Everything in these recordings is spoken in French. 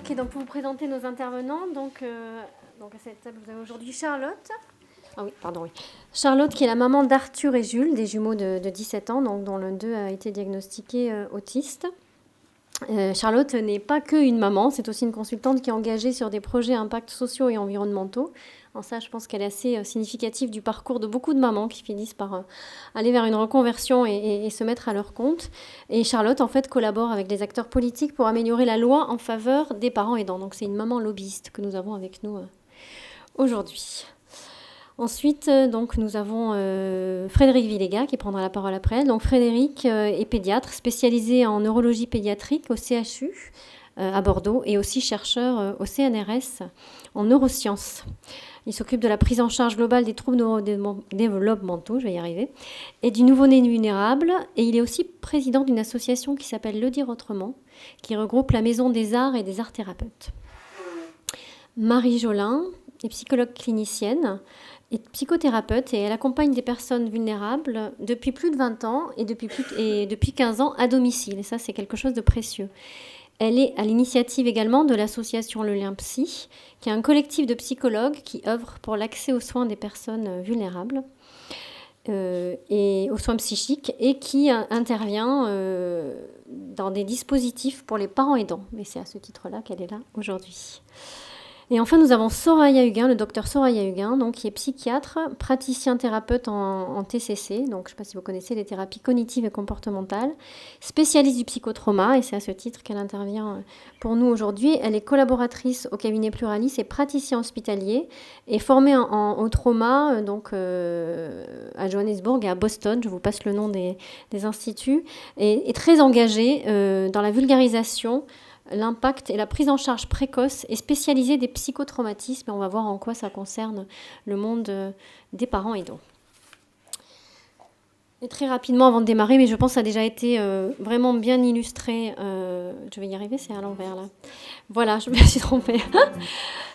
Ok, donc pour vous présenter nos intervenants, donc à cette table, vous avez aujourd'hui Charlotte. Ah oui, pardon, oui. Charlotte, qui est la maman d'Arthur et Jules, des jumeaux de 17 ans, donc, dont l'un d'eux a été diagnostiqué autiste. Charlotte n'est pas qu'une maman, c'est aussi une consultante qui est engagée sur des projets à impact sociaux et environnementaux. En ça, je pense qu'elle est assez significative du parcours de beaucoup de mamans qui finissent par aller vers une reconversion et se mettre à leur compte. Et Charlotte, en fait, collabore avec des acteurs politiques pour améliorer la loi en faveur des parents aidants. Donc c'est une maman lobbyiste que nous avons avec nous aujourd'hui. Ensuite, donc, nous avons Frédéric Villéga qui prendra la parole après. Donc, Frédéric est pédiatre spécialisé en neurologie pédiatrique au CHU à Bordeaux et aussi chercheur au CNRS en neurosciences. Il s'occupe de la prise en charge globale des troubles neurodéveloppementaux, je vais y arriver, et du nouveau-né vulnérable. Et il est aussi président d'une association qui s'appelle Le Dire Autrement, qui regroupe la Maison des Arts et des Arts Thérapeutes. Marie Jolin est psychologue clinicienne et psychothérapeute et elle accompagne des personnes vulnérables depuis plus de 20 ans et depuis 15 ans à domicile. Et ça, c'est quelque chose de précieux. Elle est à l'initiative également de l'association Le Lien Psy, qui est un collectif de psychologues qui œuvrent pour l'accès aux soins des personnes vulnérables et aux soins psychiques et qui intervient dans des dispositifs pour les parents aidants. Mais c'est à ce titre-là qu'elle est là aujourd'hui. Et enfin, nous avons Soraya Huguin, le docteur Soraya Huguin, donc, qui est psychiatre, praticien thérapeute en TCC, donc je ne sais pas si vous connaissez les thérapies cognitives et comportementales, spécialiste du psychotrauma, et c'est à ce titre qu'elle intervient pour nous aujourd'hui. Elle est collaboratrice au cabinet Pluralis et praticien hospitalier, et formée au trauma donc, à Johannesburg et à Boston, je vous passe le nom des instituts, et très engagée dans la vulgarisation, l'impact et la prise en charge précoce et spécialisée des psychotraumatismes. Et on va voir en quoi ça concerne le monde des parents aidants. Et très rapidement, avant de démarrer, mais je pense que ça a déjà été vraiment bien illustré. Je vais y arriver, c'est à l'envers là. Voilà, je me suis trompée.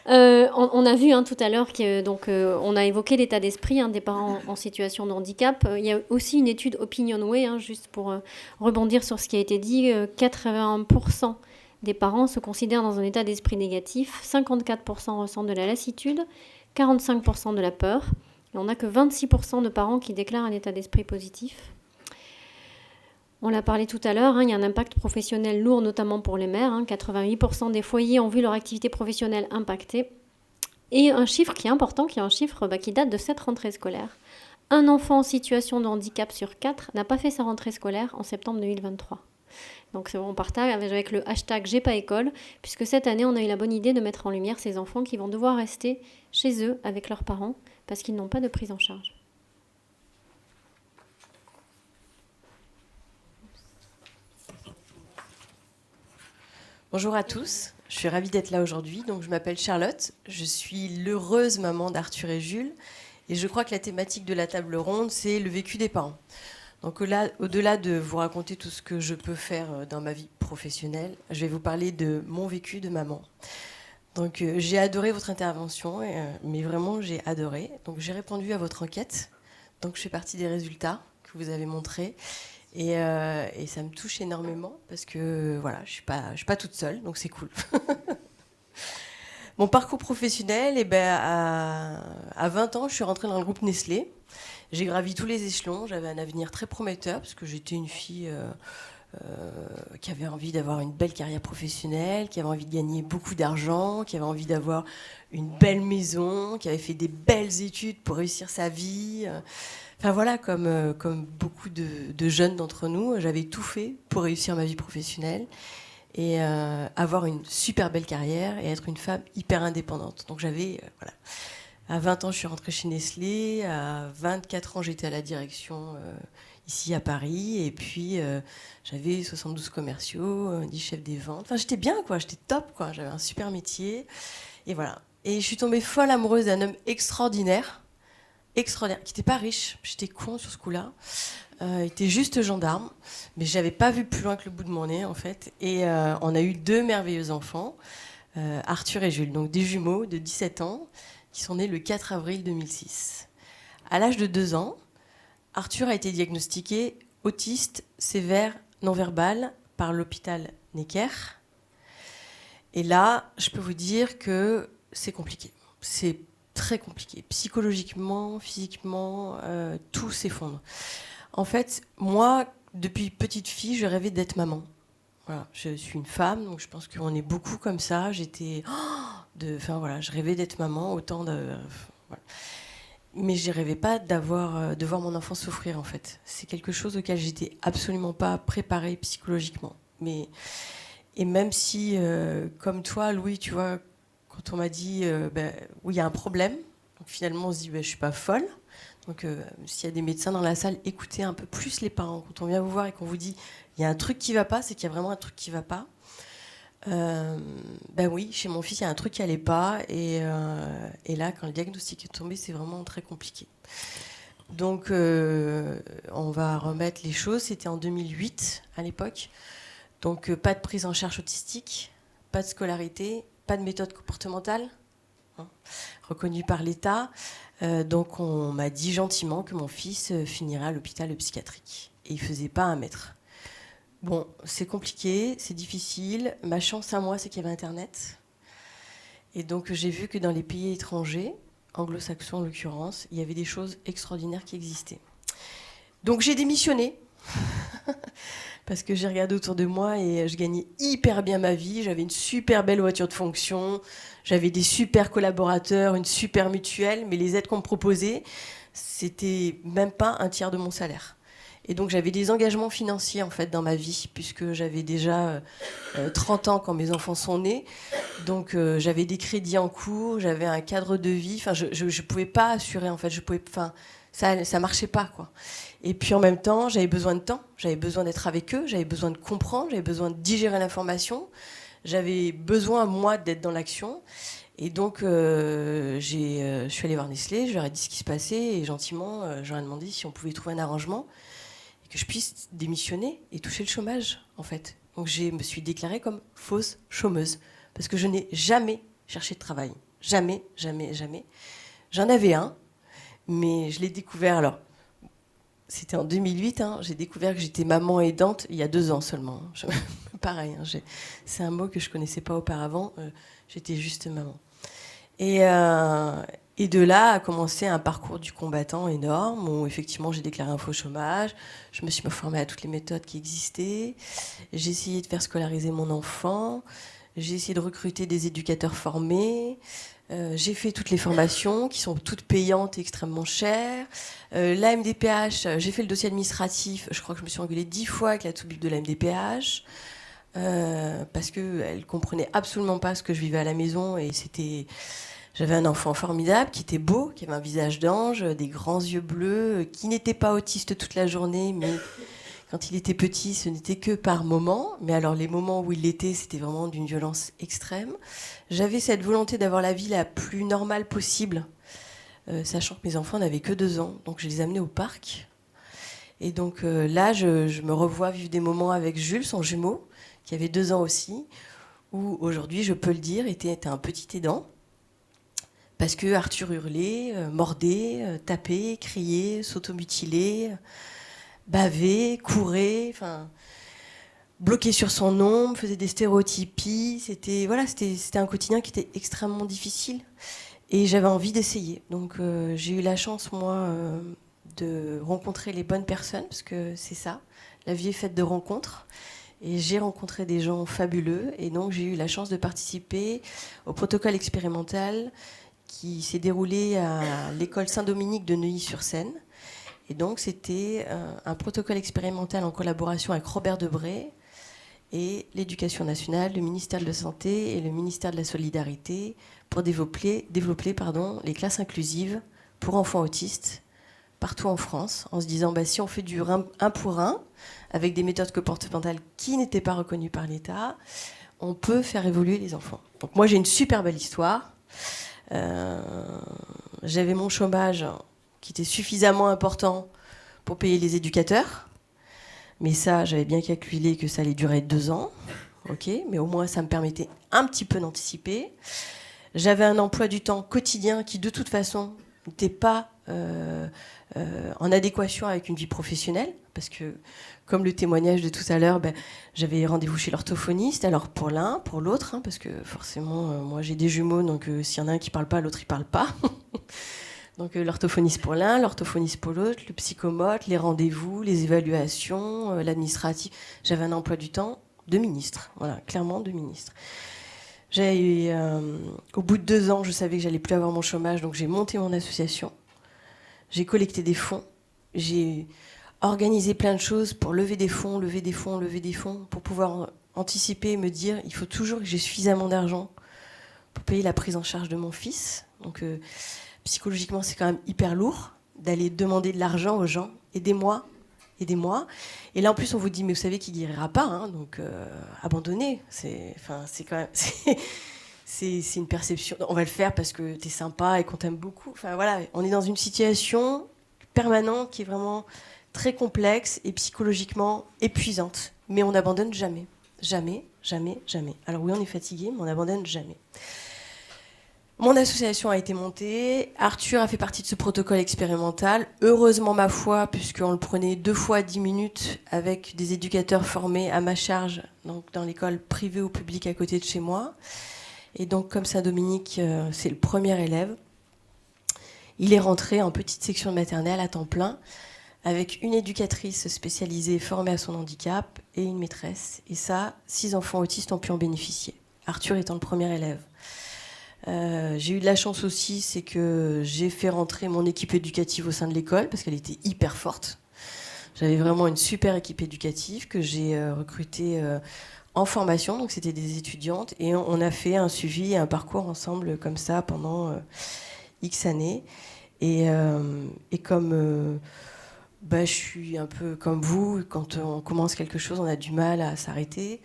On a vu tout à l'heure qu'on a évoqué l'état d'esprit des parents en situation de handicap. Il y a aussi une étude Opinionway, juste pour rebondir sur ce qui a été dit, 81% des parents se considèrent dans un état d'esprit négatif, 54% ressentent de la lassitude, 45% de la peur, et on n'a que 26% de parents qui déclarent un état d'esprit positif. On l'a parlé tout à l'heure, il y a un impact professionnel lourd, notamment pour les mères. 88% des foyers ont vu leur activité professionnelle impactée. Et un chiffre qui est important, qui est un chiffre qui date de cette rentrée scolaire. Un enfant en situation de handicap sur 4 n'a pas fait sa rentrée scolaire en septembre 2023. Donc on partage avec le hashtag J'ai pas école, puisque cette année on a eu la bonne idée de mettre en lumière ces enfants qui vont devoir rester chez eux avec leurs parents parce qu'ils n'ont pas de prise en charge. Bonjour à tous, je suis ravie d'être là aujourd'hui. Donc je m'appelle Charlotte, je suis l'heureuse maman d'Arthur et Jules et je crois que la thématique de la table ronde c'est le vécu des parents. Donc au-delà de vous raconter tout ce que je peux faire dans ma vie professionnelle, je vais vous parler de mon vécu de maman. Donc j'ai adoré votre intervention, mais vraiment j'ai adoré. Donc j'ai répondu à votre enquête, donc je fais partie des résultats que vous avez montrés. Et ça me touche énormément parce que voilà, je suis pas toute seule, donc c'est cool. Mon parcours professionnel, à 20 ans, je suis rentrée dans le groupe Nestlé. J'ai gravi tous les échelons, j'avais un avenir très prometteur parce que j'étais une fille qui avait envie d'avoir une belle carrière professionnelle, qui avait envie de gagner beaucoup d'argent, qui avait envie d'avoir une belle maison, qui avait fait des belles études pour réussir sa vie. Enfin voilà, comme beaucoup de jeunes d'entre nous, j'avais tout fait pour réussir ma vie professionnelle et avoir une super belle carrière et être une femme hyper indépendante. Donc voilà. À 20 ans, je suis rentrée chez Nestlé. À 24 ans, j'étais à la direction ici à Paris. Et puis, j'avais 72 commerciaux, 10 chefs des ventes. Enfin, j'étais bien, quoi. J'étais top, quoi. J'avais un super métier. Et voilà. Et je suis tombée folle amoureuse d'un homme extraordinaire, qui n'était pas riche. J'étais con sur ce coup-là. Il était juste gendarme. Mais je n'avais pas vu plus loin que le bout de mon nez, en fait. Et on a eu 2 merveilleux enfants, Arthur et Jules. Donc, des jumeaux de 17 ans, qui sont nés le 4 avril 2006. À l'âge de 2 ans, Arthur a été diagnostiqué autiste sévère non-verbal par l'hôpital Necker. Et là, je peux vous dire que c'est compliqué. C'est très compliqué. Psychologiquement, physiquement, tout s'effondre. En fait, moi, depuis petite fille, je rêvais d'être maman. Voilà, je suis une femme, donc je pense qu'on est beaucoup comme ça. Je rêvais d'être maman, autant de... Voilà. Mais je rêvais pas de voir mon enfant souffrir, en fait. C'est quelque chose auquel j'étais absolument pas préparée psychologiquement. Et même si, comme toi, Louis, tu vois, quand on m'a dit, oui, il y a un problème, donc finalement, on se dit, je suis pas folle. Donc, s'il y a des médecins dans la salle, écoutez un peu plus les parents. Quand on vient vous voir et qu'on vous dit, il y a un truc qui va pas, c'est qu'il y a vraiment un truc qui va pas. Oui, chez mon fils, il y a un truc qui allait pas. Et là, quand le diagnostic est tombé, c'est vraiment très compliqué. Donc, on va remettre les choses. C'était en 2008, à l'époque. Donc, pas de prise en charge autistique, pas de scolarité, pas de méthode comportementale, reconnue par l'État. Donc, on m'a dit gentiment que mon fils finirait à l'hôpital psychiatrique. Et il ne faisait pas 1 mètre. Bon, c'est compliqué, c'est difficile. Ma chance à moi, c'est qu'il y avait Internet. Et donc, j'ai vu que dans les pays étrangers, anglo-saxons en l'occurrence, il y avait des choses extraordinaires qui existaient. Donc, j'ai démissionné. Parce que j'ai regardé autour de moi et je gagnais hyper bien ma vie. J'avais une super belle voiture de fonction, j'avais des super collaborateurs, une super mutuelle, mais les aides qu'on me proposait, c'était même pas 1/3 de mon salaire. Et donc j'avais des engagements financiers en fait dans ma vie, puisque j'avais déjà 30 ans quand mes enfants sont nés. Donc j'avais des crédits en cours, j'avais un cadre de vie. Enfin, je pouvais pas assurer en fait. Ça marchait pas quoi. Et puis en même temps, j'avais besoin de temps, j'avais besoin d'être avec eux, j'avais besoin de comprendre, j'avais besoin de digérer l'information, j'avais besoin moi d'être dans l'action. Et donc je suis allée voir Nestlé, je leur ai dit ce qui se passait et gentiment, je leur ai demandé si on pouvait trouver un arrangement et que je puisse démissionner et toucher le chômage en fait. Donc je me suis déclarée comme fausse chômeuse parce que je n'ai jamais cherché de travail, jamais, jamais, jamais. J'en avais un, mais je l'ai découvert alors. C'était en 2008, j'ai découvert que j'étais maman aidante il y a 2 ans seulement. Pareil, c'est un mot que je ne connaissais pas auparavant, j'étais juste maman. Et de là a commencé un parcours du combattant énorme, où effectivement j'ai déclaré un faux chômage, je me suis formée à toutes les méthodes qui existaient, j'ai essayé de faire scolariser mon enfant, j'ai essayé de recruter des éducateurs formés, j'ai fait toutes les formations qui sont toutes payantes et extrêmement chères. La MDPH, j'ai fait le dossier administratif. Je crois que je me suis engueulée 10 fois avec la toubib de la MDPH parce qu'elle ne comprenait absolument pas ce que je vivais à la maison. Et j'avais un enfant formidable qui était beau, qui avait un visage d'ange, des grands yeux bleus, qui n'était pas autiste toute la journée, mais quand il était petit, ce n'était que par moments. Mais alors, les moments où il l'était, c'était vraiment d'une violence extrême. J'avais cette volonté d'avoir la vie la plus normale possible, sachant que mes enfants n'avaient que 2 ans. Donc, je les amenais au parc. Et donc, là, je me revois vivre des moments avec Jules, son jumeau, qui avait 2 ans aussi, où aujourd'hui, je peux le dire, était un petit aidant. Parce que Arthur hurlait, mordait, tapait, criait, s'automutilait, bavait, courait, bloqué sur son ombre, faisait des stéréotypies. C'était un quotidien qui était extrêmement difficile. Et j'avais envie d'essayer. Donc j'ai eu la chance, moi, de rencontrer les bonnes personnes, parce que c'est ça, la vie est faite de rencontres. Et j'ai rencontré des gens fabuleux. Et donc j'ai eu la chance de participer au protocole expérimental qui s'est déroulé à l'école Saint-Dominique de Neuilly-sur-Seine. Et donc, c'était un protocole expérimental en collaboration avec Robert Debré et l'Éducation nationale, le ministère de la Santé et le ministère de la Solidarité pour développer les classes inclusives pour enfants autistes partout en France, en se disant si on fait du 1 pour 1, avec des méthodes comportementales qui n'étaient pas reconnues par l'État, on peut faire évoluer les enfants. Donc moi, j'ai une super belle histoire. J'avais mon chômage qui était suffisamment important pour payer les éducateurs. Mais ça, j'avais bien calculé que ça allait durer 2 ans. Ok, mais au moins, ça me permettait un petit peu d'anticiper. J'avais un emploi du temps quotidien qui, de toute façon, n'était pas en adéquation avec une vie professionnelle, parce que, comme le témoignage de tout à l'heure, j'avais rendez-vous chez l'orthophoniste, alors pour l'un, pour l'autre, parce que forcément, moi j'ai des jumeaux, donc s'il y en a un qui parle pas, l'autre il parle pas. Donc l'orthophoniste pour l'un, l'orthophoniste pour l'autre, le psychomote, les rendez-vous, les évaluations, l'administratif. J'avais un emploi du temps de ministre, voilà, clairement de ministre. Au bout de 2 ans, je savais que j'allais plus avoir mon chômage, donc j'ai monté mon association. J'ai collecté des fonds. J'ai organisé plein de choses pour lever des fonds, pour pouvoir anticiper et me dire il faut toujours que j'ai suffisamment d'argent pour payer la prise en charge de mon fils. Donc psychologiquement, c'est quand même hyper lourd d'aller demander de l'argent aux gens. Aidez-moi, aidez-moi. Et là, en plus, on vous dit mais vous savez qu'il guérira pas, hein, donc abandonnez. C'est quand même... C'est une perception. On va le faire parce que t'es sympa et qu'on t'aime beaucoup. Enfin voilà, on est dans une situation permanente qui est vraiment très complexe et psychologiquement épuisante. Mais on n'abandonne jamais. Jamais, jamais, jamais. Alors oui, on est fatigué, mais on n'abandonne jamais. Mon association a été montée. Arthur a fait partie de ce protocole expérimental. Heureusement, ma foi, puisqu'on le prenait 2 fois à 10 minutes avec des éducateurs formés à ma charge, donc dans l'école privée ou publique à côté de chez moi. Et donc, comme Saint-Dominique, c'est le premier élève, il est rentré en petite section de maternelle à temps plein, avec une éducatrice spécialisée formée à son handicap et une maîtresse. Et ça, 6 enfants autistes ont pu en bénéficier, Arthur étant le premier élève. J'ai eu de la chance aussi, c'est que j'ai fait rentrer mon équipe éducative au sein de l'école, parce qu'elle était hyper forte. J'avais vraiment une super équipe éducative que j'ai recrutée en formation, donc c'était des étudiantes, et on a fait un suivi et un parcours ensemble comme ça pendant X années. Et comme je suis un peu comme vous, quand on commence quelque chose, on a du mal à s'arrêter.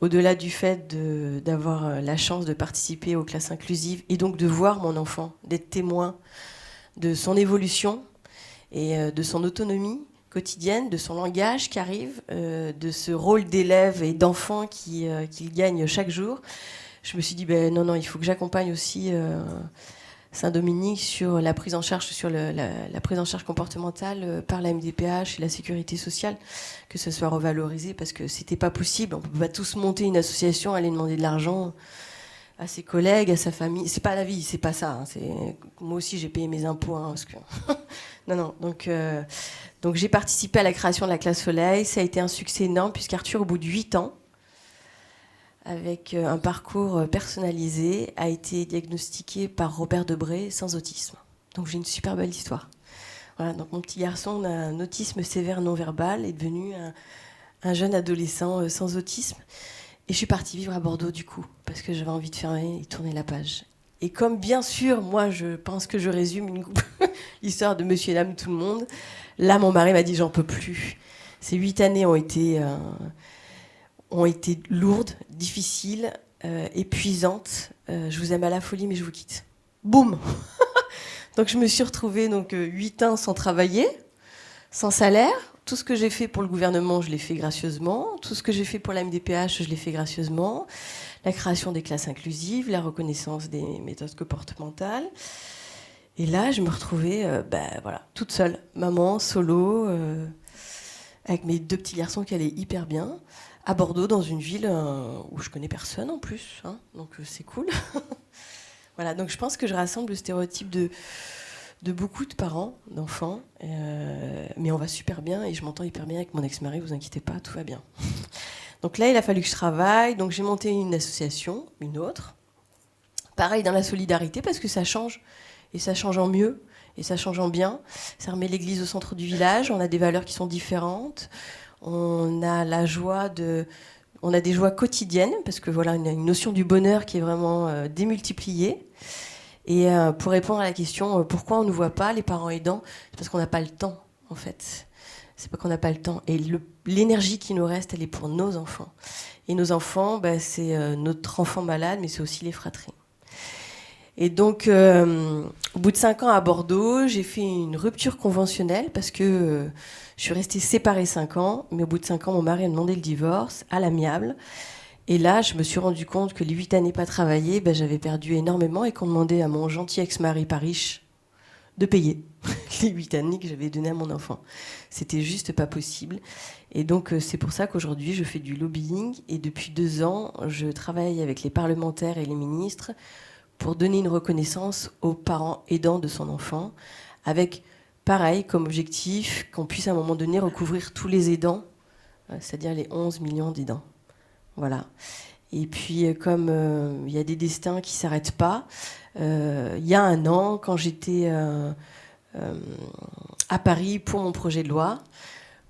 Au-delà du fait d'avoir la chance de participer aux classes inclusives et donc de voir mon enfant, d'être témoin de son évolution et de son autonomie quotidienne, de son langage qui arrive, de ce rôle d'élève et d'enfant qu'il gagne chaque jour, je me suis dit, non, il faut que j'accompagne aussi Saint-Dominique sur la prise en charge, la prise en charge comportementale par la MDPH et la sécurité sociale, que ce soit revalorisé, parce que c'était pas possible. On peut pas tous monter une association, aller demander de l'argent à ses collègues, à sa famille. C'est pas la vie, c'est pas ça. Hein. Moi aussi, j'ai payé mes impôts. Hein, parce que... non. Donc j'ai participé à la création de la classe Soleil. Ça a été un succès énorme, puisqu'Arthur, au bout de 8 ans, avec un parcours personnalisé, a été diagnostiqué par Robert Debré sans autisme. Donc j'ai une super belle histoire. Voilà, donc mon petit garçon d'un autisme sévère non-verbal est devenu un jeune adolescent sans autisme. Et je suis partie vivre à Bordeaux du coup, parce que j'avais envie de fermer et tourner la page. Et comme bien sûr, moi je pense que je résume l'histoire de Monsieur et Dame tout le monde, là mon mari m'a dit j'en peux plus. Ces 8 années ont été lourdes, difficiles, épuisantes. Je vous aime à la folie, mais je vous quitte. Boum. Donc je me suis retrouvée 8 ans sans travailler, sans salaire. Tout ce que j'ai fait pour le gouvernement, je l'ai fait gracieusement. Tout ce que j'ai fait pour la MDPH, je l'ai fait gracieusement. La création des classes inclusives, la reconnaissance des méthodes comportementales. Et là, je me retrouvais toute seule, maman, solo, avec mes 2 petits garçons qui allaient hyper bien, à Bordeaux, dans une ville où je connais personne en plus, hein, donc c'est cool. Voilà, donc je pense que je rassemble le stéréotype de beaucoup de parents, d'enfants, mais on va super bien et je m'entends hyper bien avec mon ex-mari, vous inquiétez pas, tout va bien. Donc là, il a fallu que je travaille, donc j'ai monté une association, une autre, pareil dans la solidarité, parce que ça change, et ça change en mieux, et ça change en bien. Ça remet l'église au centre du village, on a des valeurs qui sont différentes, on a des joies quotidiennes, parce que voilà, on a une notion du bonheur qui est vraiment démultipliée. Et pour répondre à la question pourquoi on ne nous voit pas, les parents aidants, c'est parce qu'on n'a pas le temps, en fait. C'est pas qu'on n'a pas le temps. Et l'énergie qui nous reste, elle est pour nos enfants. Et nos enfants, c'est notre enfant malade, mais c'est aussi les fratries. Et donc, au bout de 5 ans à Bordeaux, j'ai fait une rupture conventionnelle parce que je suis restée séparée 5 ans, mais au bout de 5 ans, mon mari a demandé le divorce à l'amiable. Et là, je me suis rendu compte que les 8 années pas travaillées, j'avais perdu énormément et qu'on demandait à mon gentil ex-mari pas riche de payer les 8 années que j'avais données à mon enfant. C'était juste pas possible. Et donc, c'est pour ça qu'aujourd'hui, je fais du lobbying. Et depuis 2 ans, je travaille avec les parlementaires et les ministres pour donner une reconnaissance aux parents aidants de son enfant, avec, pareil, comme objectif, qu'on puisse à un moment donné recouvrir tous les aidants, c'est-à-dire les 11 millions d'aidants. Voilà. Et puis, comme il y a des destins qui ne s'arrêtent pas, il y a un an, quand j'étais à Paris pour mon projet de loi,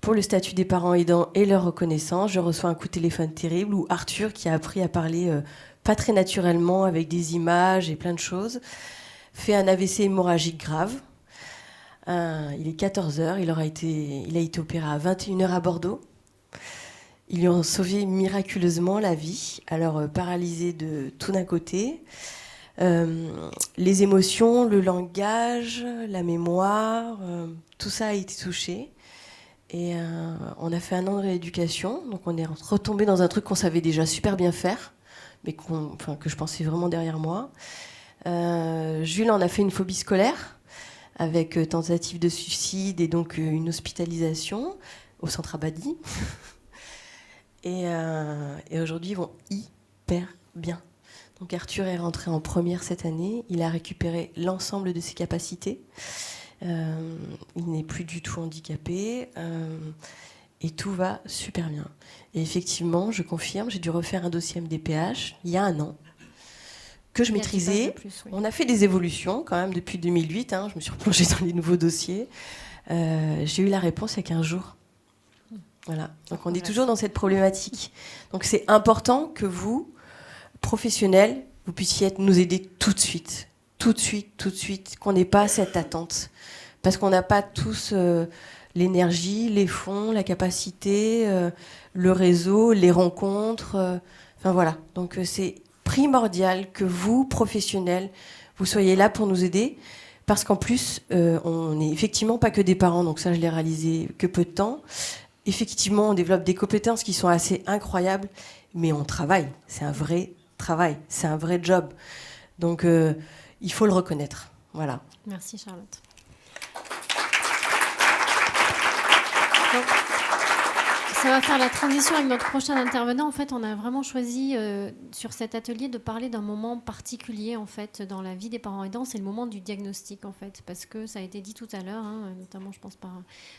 pour le statut des parents aidants et leur reconnaissance, je reçois un coup de téléphone terrible où Arthur, qui a appris à parler pas très naturellement, avec des images et plein de choses, fait un AVC hémorragique grave. Il est 14 heures, il a été opéré à 21 heures à Bordeaux. Ils lui ont sauvé miraculeusement la vie, alors paralysé de tout d'un côté. Les émotions, le langage, la mémoire, tout ça a été touché. Et on a fait un an de rééducation, donc on est retombé dans un truc qu'on savait déjà super bien faire, mais que je pensais vraiment derrière moi. Jules en a fait une phobie scolaire, avec tentative de suicide et donc une hospitalisation au centre Abadi. Et aujourd'hui, ils vont hyper bien. Donc Arthur est rentré en première cette année. Il a récupéré l'ensemble de ses capacités. Il n'est plus du tout handicapé. Et tout va super bien. Et effectivement, je confirme, j'ai dû refaire un dossier MDPH il y a un an que je maîtrisais. Plus, oui. On a fait des évolutions quand même depuis 2008. Je me suis replongée dans les nouveaux dossiers. J'ai eu la réponse il y a 15 jours. Voilà. Donc on est toujours dans cette problématique. Donc c'est important que vous, professionnels, vous puissiez nous aider tout de suite, qu'on n'ait pas cette attente. Parce qu'on n'a pas tous l'énergie, les fonds, la capacité, le réseau, les rencontres. Enfin voilà. Donc c'est primordial que vous, professionnels, vous soyez là pour nous aider. Parce qu'en plus, on n'est effectivement pas que des parents. Donc ça, je l'ai réalisé que peu de temps. Effectivement, on développe des compétences qui sont assez incroyables, mais on travaille. C'est un vrai travail, c'est un vrai job. Donc, il faut le reconnaître. Voilà. Merci Charlotte. Ça va faire la transition avec notre prochain intervenant. En fait, on a vraiment choisi sur cet atelier de parler d'un moment particulier en fait dans la vie des parents aidants. C'est le moment du diagnostic en fait, parce que ça a été dit tout à l'heure, notamment je pense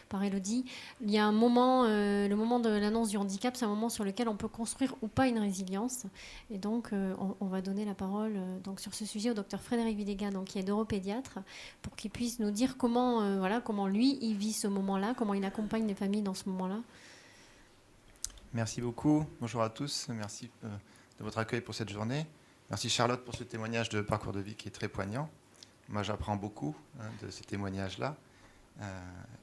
par Élodie. Il y a un moment, le moment de l'annonce du handicap, c'est un moment sur lequel on peut construire ou pas une résilience. Et donc, on va donner la parole donc sur ce sujet au docteur Frédéric Videga, donc qui est neuropédiatre, pour qu'il puisse nous dire comment lui il vit ce moment-là, comment il accompagne les familles dans ce moment-là. Merci beaucoup. Bonjour à tous. Merci de votre accueil pour cette journée. Merci Charlotte pour ce témoignage de parcours de vie qui est très poignant. Moi, j'apprends beaucoup de ces témoignages-là.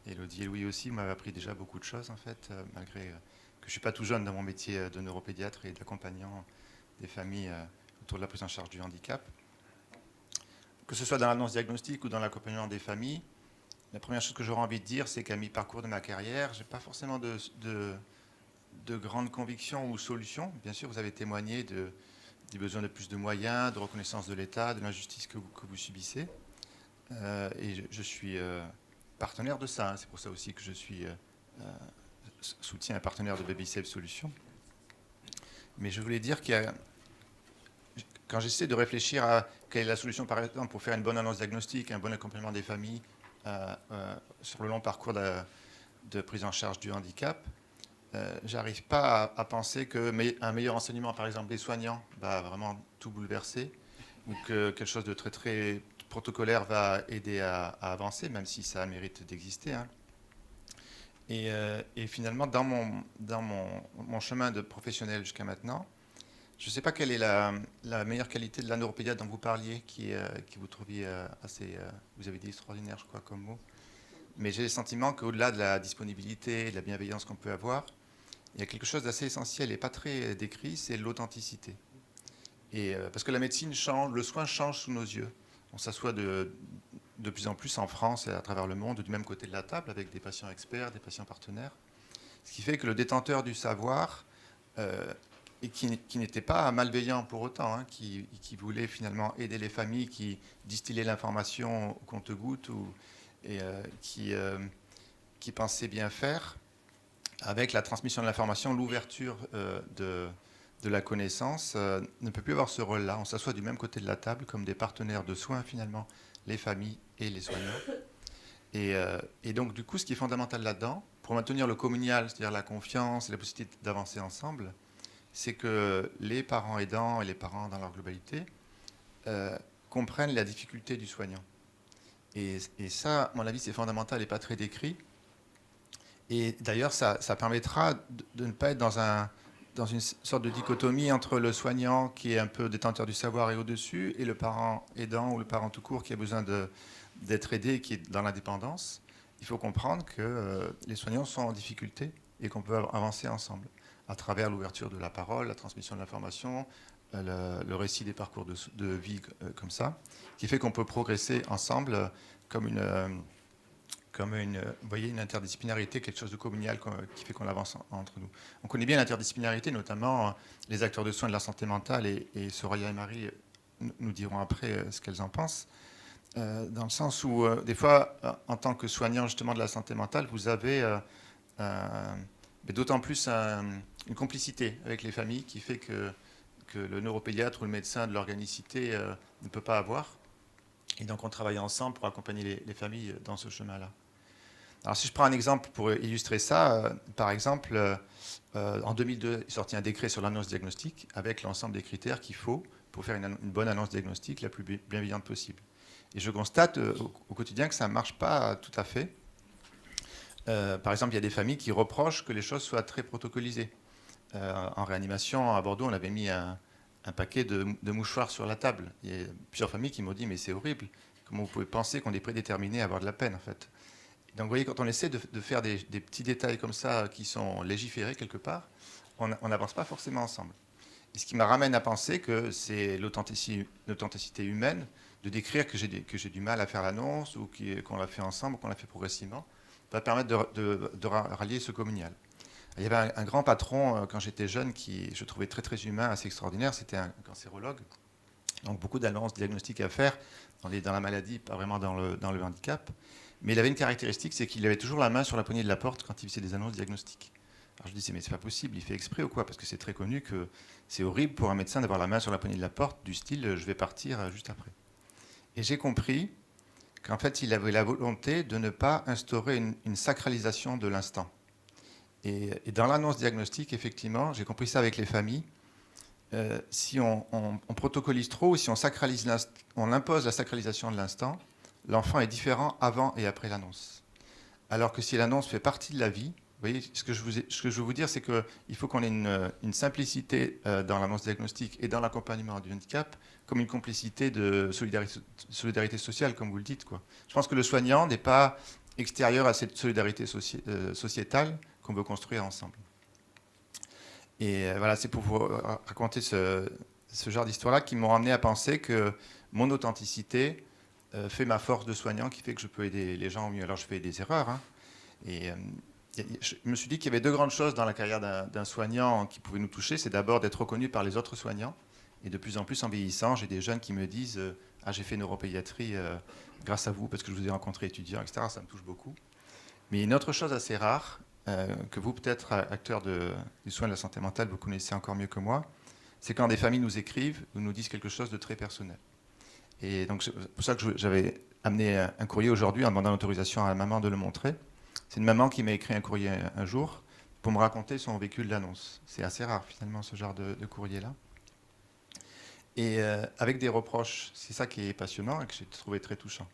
Élodie et Louis aussi m'avaient appris déjà beaucoup de choses, en fait, malgré que je ne suis pas tout jeune dans mon métier de neuropédiatre et d'accompagnant des familles autour de la prise en charge du handicap. Que ce soit dans l'annonce diagnostique ou dans l'accompagnement des familles, la première chose que j'aurais envie de dire, c'est qu'à mi-parcours de ma carrière, je n'ai pas forcément de grandes convictions ou solutions. Bien sûr, vous avez témoigné du besoin de plus de moyens, de reconnaissance de l'État, de l'injustice que vous subissez. Et je suis partenaire de ça. C'est pour ça aussi que je suis soutien et partenaire de Baby Safe Solutions. Mais je voulais dire quand j'essaie de réfléchir à quelle est la solution, par exemple, pour faire une bonne annonce diagnostique, un bon accompagnement des familles sur le long parcours de prise en charge du handicap, j'arrive pas à penser qu'un meilleur enseignement, par exemple, des soignants, va vraiment tout bouleverser, ou que quelque chose de très, très protocolaire va aider à avancer, même si ça mérite d'exister. Et finalement, dans mon chemin de professionnel jusqu'à maintenant, je ne sais pas quelle est la meilleure qualité de la neuropédiatre dont vous parliez, qui vous trouviez assez, vous avez dit extraordinaire, je crois, comme mot. Mais j'ai le sentiment qu'au-delà de la disponibilité et de la bienveillance qu'on peut avoir, il y a quelque chose d'assez essentiel et pas très décrit, c'est l'authenticité. Et parce que la médecine change, le soin change sous nos yeux. On s'assoit de plus en plus en France et à travers le monde du même côté de la table avec des patients experts, des patients partenaires. Ce qui fait que le détenteur du savoir et qui n'était pas malveillant pour autant, hein, qui voulait finalement aider les familles, qui distillaient l'information au compte-gouttes et qui pensait bien faire avec la transmission de l'information, l'ouverture de la connaissance, ne peut plus avoir ce rôle-là. On s'assoit du même côté de la table comme des partenaires de soins finalement, les familles et les soignants. Et donc du coup, ce qui est fondamental là-dedans, pour maintenir le communal, c'est-à-dire la confiance et la possibilité d'avancer ensemble, c'est que les parents aidants et les parents dans leur globalité comprennent la difficulté du soignant. Et ça, à mon avis, c'est fondamental et pas très décrit. Et d'ailleurs, ça permettra de ne pas être dans une sorte de dichotomie entre le soignant qui est un peu détenteur du savoir et au-dessus, et le parent aidant ou le parent tout court qui a besoin d'être aidé et qui est dans l'indépendance. Il faut comprendre que les soignants sont en difficulté et qu'on peut avancer ensemble à travers l'ouverture de la parole, la transmission de l'information, le récit des parcours de vie comme ça, qui fait qu'on peut progresser ensemble comme une, vous voyez, une interdisciplinarité, quelque chose de communal qui fait qu'on avance entre nous. On connaît bien l'interdisciplinarité, notamment les acteurs de soins de la santé mentale, et Soraya et Marie nous diront après ce qu'elles en pensent, dans le sens où, des fois, en tant que soignant justement de la santé mentale, vous avez d'autant plus une complicité avec les familles qui fait que le neuropédiatre ou le médecin de l'organicité ne peut pas avoir. Et donc on travaille ensemble pour accompagner les familles dans ce chemin-là. Alors si je prends un exemple pour illustrer ça, par exemple, en 2002 est sorti un décret sur l'annonce diagnostique avec l'ensemble des critères qu'il faut pour faire une bonne annonce diagnostique la plus bienveillante possible. Et je constate au quotidien que ça ne marche pas tout à fait. Par exemple, il y a des familles qui reprochent que les choses soient très protocolisées. En réanimation, à Bordeaux, on avait mis un paquet de mouchoirs sur la table. Il y a plusieurs familles qui m'ont dit « mais c'est horrible, comment vous pouvez penser qu'on est prédéterminé à avoir de la peine en fait ?» Donc vous voyez, quand on essaie de faire des petits détails comme ça qui sont légiférés quelque part, on n'avance pas forcément ensemble. Et ce qui me ramène à penser que c'est l'authenticité humaine de décrire que j'ai du mal à faire l'annonce ou qu'on l'a fait ensemble, qu'on l'a fait progressivement, va permettre de rallier ce communal. Il y avait un grand patron quand j'étais jeune qui je trouvais très très humain, assez extraordinaire, c'était un cancérologue. Donc beaucoup d'annonces diagnostiques à faire dans la maladie, pas vraiment dans le handicap. Mais il avait une caractéristique, c'est qu'il avait toujours la main sur la poignée de la porte quand il faisait des annonces diagnostiques. Alors je disais, mais c'est pas possible, il fait exprès ou quoi? Parce que c'est très connu que c'est horrible pour un médecin d'avoir la main sur la poignée de la porte, du style, je vais partir juste après. Et j'ai compris qu'en fait, il avait la volonté de ne pas instaurer une sacralisation de l'instant. Et dans l'annonce diagnostique, effectivement, j'ai compris ça avec les familles. Si on protocolise trop ou si on impose la sacralisation de l'instant, l'enfant est différent avant et après l'annonce. Alors que si l'annonce fait partie de la vie, vous voyez, ce que je veux vous dire, c'est qu'il faut qu'on ait une simplicité dans l'annonce diagnostique et dans l'accompagnement du handicap, comme une complicité de solidarité sociale, comme vous le dites, quoi. Je pense que le soignant n'est pas extérieur à cette solidarité sociétale qu'on veut construire ensemble. Et voilà, c'est pour vous raconter ce genre d'histoire-là qui m'ont amené à penser que mon authenticité fait ma force de soignant qui fait que je peux aider les gens au mieux. Alors je fais des erreurs, hein, et je me suis dit qu'il y avait deux grandes choses dans la carrière d'un soignant qui pouvaient nous toucher. C'est d'abord d'être reconnu par les autres soignants. Et de plus en plus, en vieillissant, j'ai des jeunes qui me disent « Ah, j'ai fait neuropédiatrie grâce à vous, parce que je vous ai rencontré étudiant, etc. » Ça me touche beaucoup. Mais une autre chose assez rare, que vous, peut-être, acteurs du soin de la santé mentale, vous connaissez encore mieux que moi, c'est quand des familles nous écrivent ou nous disent quelque chose de très personnel. Et donc, c'est pour ça que j'avais amené un courrier aujourd'hui en demandant l'autorisation à la maman de le montrer. C'est une maman qui m'a écrit un courrier un jour pour me raconter son vécu de l'annonce. C'est assez rare, finalement, ce genre de courrier-là. Et avec des reproches, c'est ça qui est passionnant et que j'ai trouvé très touchant.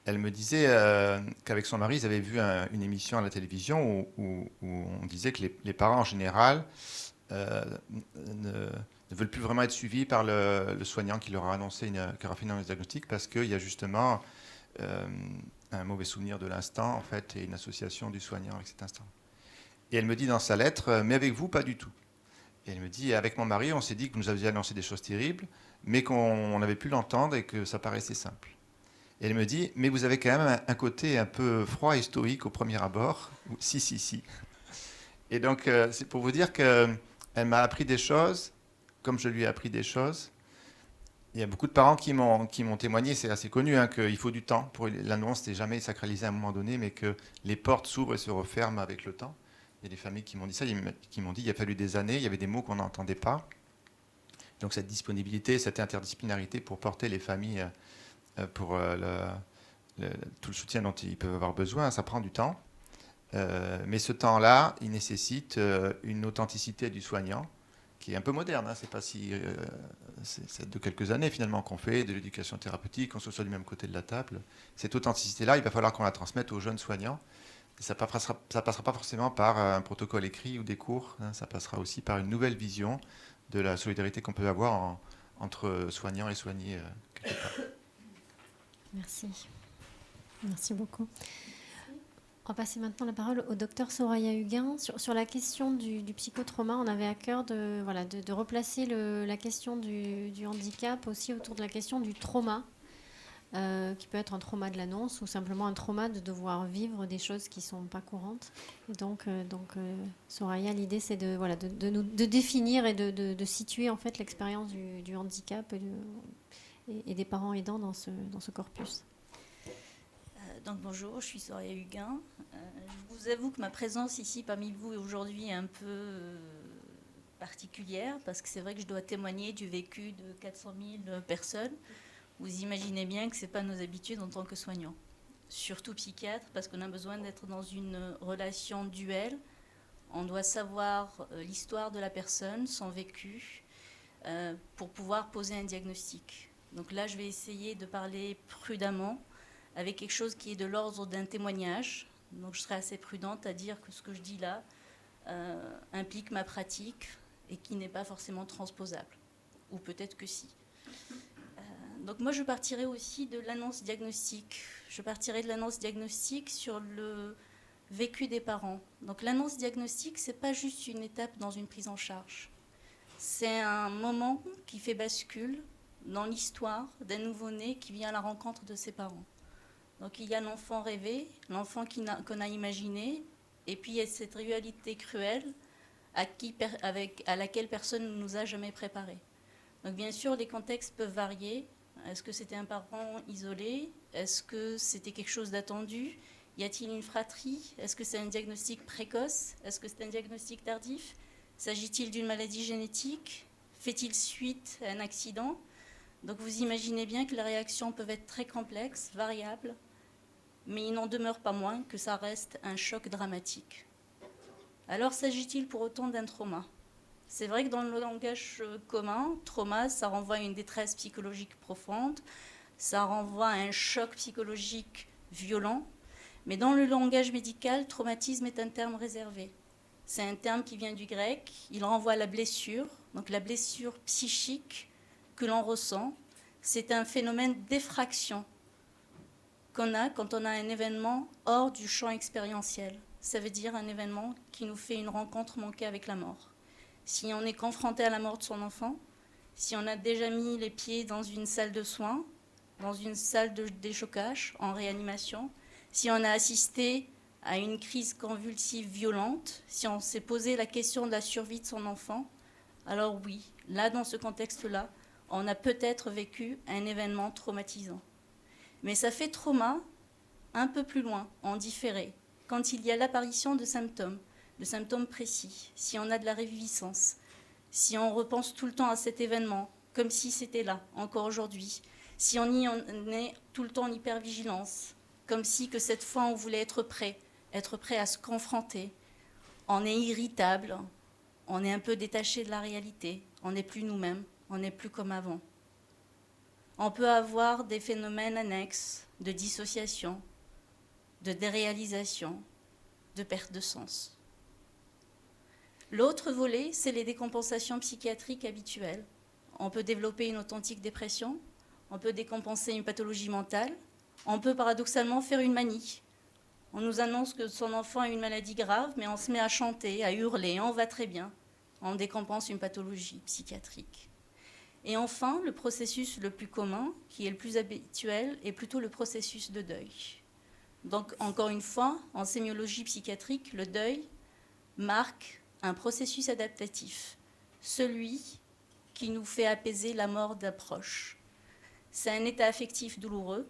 Elle me disait qu'avec son mari, ils avaient vu une émission à la télévision où on disait que les parents, en général, ne veulent plus vraiment être suivis par le soignant qui leur a annoncé, qui aura fait un diagnostic, parce qu'il y a justement un mauvais souvenir de l'instant, en fait, et une association du soignant avec cet instant. Et elle me dit dans sa lettre, mais avec vous, pas du tout. Et elle me dit, avec mon mari, on s'est dit que vous nous aviez annoncé des choses terribles, mais qu'on avait pu l'entendre et que ça paraissait simple. Et elle me dit, mais vous avez quand même un côté un peu froid et stoïque au premier abord. Si. Et donc, c'est pour vous dire que elle m'a appris des choses, comme je lui ai appris des choses. Il y a beaucoup de parents qui m'ont témoigné, c'est assez connu, hein, qu'il faut du temps. Pour l'annonce n'est jamais sacralisée à un moment donné, mais que les portes s'ouvrent et se referment avec le temps. Il y a des familles qui m'ont dit ça, qui m'ont dit qu'il a fallu des années, il y avait des mots qu'on n'entendait pas. Donc cette disponibilité, cette interdisciplinarité pour porter les familles pour tout le soutien dont ils peuvent avoir besoin, ça prend du temps. Mais ce temps-là, il nécessite une authenticité du soignant qui est un peu moderne. Hein, c'est de quelques années finalement qu'on fait de l'éducation thérapeutique, qu'on se soit du même côté de la table. Cette authenticité-là, il va falloir qu'on la transmette aux jeunes soignants. Et ça passera pas forcément par un protocole écrit ou des cours. Hein, ça passera aussi par une nouvelle vision de la solidarité qu'on peut avoir entre soignants et soignés quelque part. Merci. Merci beaucoup. On va passer maintenant la parole au docteur Soraya Huguin. Sur la question du psychotrauma, on avait à cœur de replacer la question du handicap aussi autour de la question du trauma, qui peut être un trauma de l'annonce ou simplement un trauma de devoir vivre des choses qui ne sont pas courantes. Et donc Soraya, l'idée c'est de définir et de situer en fait l'expérience du handicap et des parents aidants dans ce corpus. Donc bonjour, je suis Soraya Huguin. Je vous avoue que ma présence ici parmi vous aujourd'hui est un peu particulière parce que c'est vrai que je dois témoigner du vécu de 400 000 personnes. Vous imaginez bien que ce n'est pas nos habitudes en tant que soignants, surtout psychiatres, parce qu'on a besoin d'être dans une relation duelle. On doit savoir l'histoire de la personne, son vécu, pour pouvoir poser un diagnostic. Donc là, je vais essayer de parler prudemment, avec quelque chose qui est de l'ordre d'un témoignage. Donc je serai assez prudente à dire que ce que je dis là implique ma pratique et qui n'est pas forcément transposable. Ou peut-être que si. Donc moi je partirai aussi de l'annonce diagnostique. Je partirai de l'annonce diagnostique sur le vécu des parents. Donc l'annonce diagnostique, ce n'est pas juste une étape dans une prise en charge. C'est un moment qui fait bascule dans l'histoire d'un nouveau-né qui vient à la rencontre de ses parents. Donc il y a l'enfant rêvé, l'enfant qu'on a imaginé, et puis il y a cette réalité cruelle à laquelle personne ne nous a jamais préparés. Donc bien sûr, les contextes peuvent varier. Est-ce que c'était un parent isolé? Est-ce que c'était quelque chose d'attendu? Y a-t-il une fratrie? Est-ce que c'est un diagnostic précoce? Est-ce que c'est un diagnostic tardif? S'agit-il d'une maladie génétique? Fait-il suite à un accident? Donc vous imaginez bien que les réactions peuvent être très complexes, variables, mais il n'en demeure pas moins que ça reste un choc dramatique. Alors s'agit-il pour autant d'un trauma? C'est vrai que dans le langage commun, trauma, ça renvoie à une détresse psychologique profonde, ça renvoie à un choc psychologique violent, mais dans le langage médical, traumatisme est un terme réservé. C'est un terme qui vient du grec, il renvoie à la blessure, donc la blessure psychique que l'on ressent, c'est un phénomène d'effraction qu'on a quand on a un événement hors du champ expérientiel. Ça veut dire un événement qui nous fait une rencontre manquée avec la mort. Si on est confronté à la mort de son enfant, si on a déjà mis les pieds dans une salle de soins, dans une salle de déchocage, en réanimation, si on a assisté à une crise convulsive violente, si on s'est posé la question de la survie de son enfant, alors oui, là, dans ce contexte-là, on a peut-être vécu un événement traumatisant. Mais ça fait trauma un peu plus loin, en différé, quand il y a l'apparition de symptômes précis, si on a de la réviviscence, si on repense tout le temps à cet événement, comme si c'était là, encore aujourd'hui, si on y est tout le temps en hypervigilance, comme si que cette fois on voulait être prêt à se confronter, on est irritable, on est un peu détaché de la réalité, on n'est plus nous-mêmes, on n'est plus comme avant. On peut avoir des phénomènes annexes de dissociation, de déréalisation, de perte de sens. L'autre volet, c'est les décompensations psychiatriques habituelles. On peut développer une authentique dépression, on peut décompenser une pathologie mentale, on peut paradoxalement faire une manie. On nous annonce que son enfant a une maladie grave, mais on se met à chanter, à hurler, on va très bien. On décompense une pathologie psychiatrique. Et enfin, le processus le plus commun, qui est le plus habituel, est plutôt le processus de deuil. Donc, encore une fois, en sémiologie psychiatrique, le deuil marque un processus adaptatif. celui qui nous fait apaiser la mort d'un proche. C'est un état affectif douloureux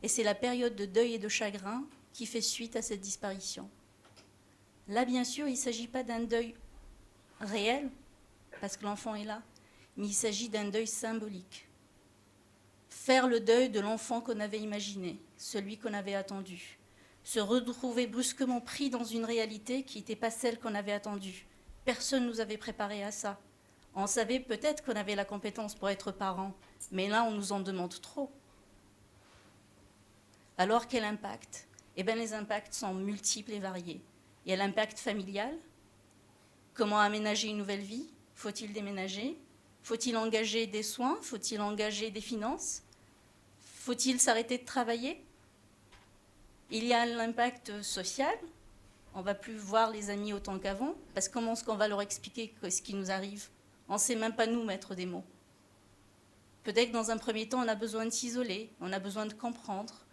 et c'est la période de deuil et de chagrin qui fait suite à cette disparition. Là, bien sûr, il ne s'agit pas d'un deuil réel, parce que l'enfant est là, mais il s'agit d'un deuil symbolique. Faire le deuil de l'enfant qu'on avait imaginé, celui qu'on avait attendu. Se retrouver brusquement pris dans une réalité qui n'était pas celle qu'on avait attendue. Personne ne nous avait préparé à ça. On savait peut-être qu'on avait la compétence pour être parent, mais là, on nous en demande trop. Alors, quel impact ? Eh bien, les impacts sont multiples et variés. Il y a l'impact familial. Comment aménager une nouvelle vie ? Faut-il déménager ? Faut-il engager des soins ? Faut-il engager des finances ? Faut-il s'arrêter de travailler ? Il y a l'impact social. On ne va plus voir les amis autant qu'avant, parce que comment est-ce qu'on va leur expliquer ce qui nous arrive ? On ne sait même pas nous mettre des mots. Peut-être que dans un premier temps, on a besoin de s'isoler, on a besoin de comprendre.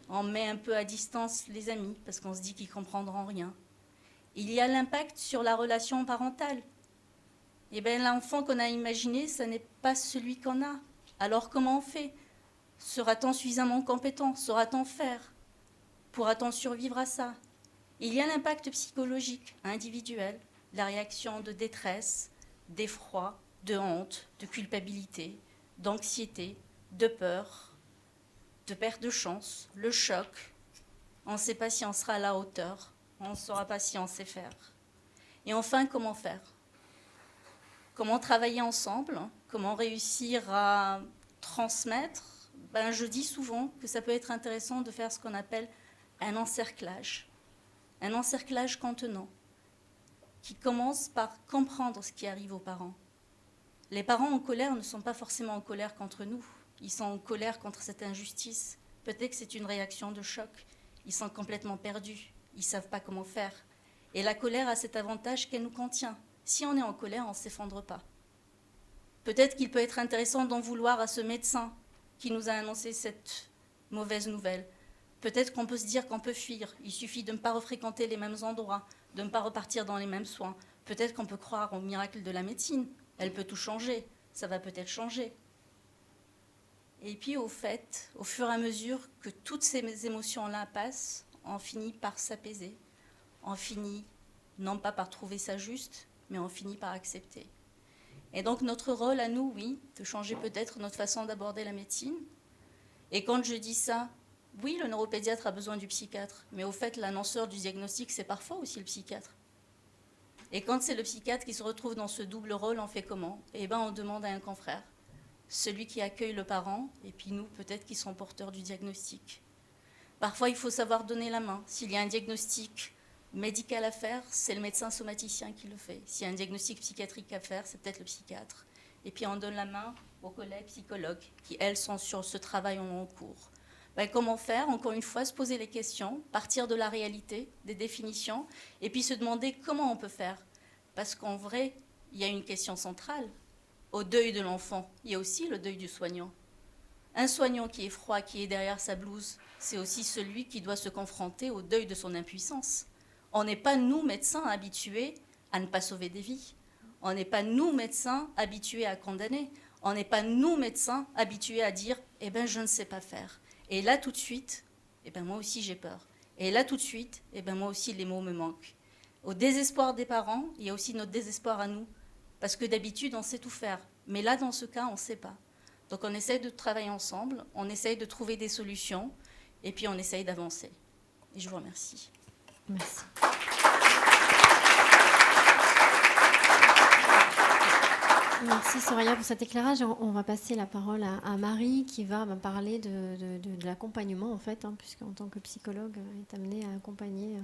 On met un peu à distance les amis, parce qu'on se dit qu'ils ne comprendront rien. Il y a l'impact sur la relation parentale. Eh bien, l'enfant qu'on a imaginé, ce n'est pas celui qu'on a. Alors, comment on fait ? Sera-t-on suffisamment compétent ? Saura-t-on faire ? Pourra-t-on survivre à ça ? Il y a l'impact psychologique, individuel, la réaction de détresse, d'effroi, de honte, de culpabilité, d'anxiété, de peur, de perte de chance, le choc. On ne sait pas si on sera à la hauteur, on ne saura pas si on sait faire. Et enfin, comment faire ? Comment travailler ensemble ? Comment réussir à transmettre ? Je dis souvent que ça peut être intéressant de faire ce qu'on appelle un encerclage contenant, qui commence par comprendre ce qui arrive aux parents. Les parents en colère ne sont pas forcément en colère contre nous, ils sont en colère contre cette injustice. Peut-être que c'est une réaction de choc, ils sont complètement perdus, ils ne savent pas comment faire. Et la colère a cet avantage qu'elle nous contient. Si on est en colère, on ne s'effondre pas. Peut-être qu'il peut être intéressant d'en vouloir à ce médecin qui nous a annoncé cette mauvaise nouvelle. Peut-être qu'on peut se dire qu'on peut fuir. Il suffit de ne pas refréquenter les mêmes endroits, de ne pas repartir dans les mêmes soins. Peut-être qu'on peut croire au miracle de la médecine. Elle peut tout changer. Ça va peut-être changer. Et puis, au fait, au fur et à mesure que toutes ces émotions-là passent, on finit par s'apaiser. On finit, non pas par trouver ça juste, mais on finit par accepter. Et donc, notre rôle à nous, oui, de changer peut-être notre façon d'aborder la médecine. Et quand je dis ça, oui, le neuropédiatre a besoin du psychiatre, mais au fait, l'annonceur du diagnostic, c'est parfois aussi le psychiatre. Et quand c'est le psychiatre qui se retrouve dans ce double rôle, on fait comment ? Eh bien, on demande à un confrère, celui qui accueille le parent, et puis nous, peut-être, qui sont porteurs du diagnostic. Parfois, il faut savoir donner la main. S'il y a un diagnostic médical à faire, c'est le médecin somaticien qui le fait. S'il y a un diagnostic psychiatrique à faire, c'est peut-être le psychiatre. Et puis, on donne la main aux collègues psychologues, qui, elles, sont sur ce travail en cours. Comment faire ? Encore une fois, se poser les questions, partir de la réalité, des définitions, et puis se demander comment on peut faire. Parce qu'en vrai, il y a une question centrale. Au deuil de l'enfant, il y a aussi le deuil du soignant. Un soignant qui est froid, qui est derrière sa blouse, c'est aussi celui qui doit se confronter au deuil de son impuissance. On n'est pas, nous, médecins, habitués à ne pas sauver des vies. On n'est pas, nous, médecins, habitués à condamner. On n'est pas, nous, médecins, habitués à dire « eh bien, je ne sais pas faire ». Et là, tout de suite, eh ben, moi aussi, j'ai peur. Et là, tout de suite, eh ben, moi aussi, les mots me manquent. Au désespoir des parents, il y a aussi notre désespoir à nous. Parce que d'habitude, on sait tout faire. Mais là, dans ce cas, on ne sait pas. Donc, on essaye de travailler ensemble, on essaye de trouver des solutions, et puis on essaye d'avancer. Et je vous remercie. Merci. Merci Soraya pour cet éclairage. On va passer la parole à Marie qui va parler de l'accompagnement en fait, puisqu'en tant que psychologue, elle est amenée à accompagner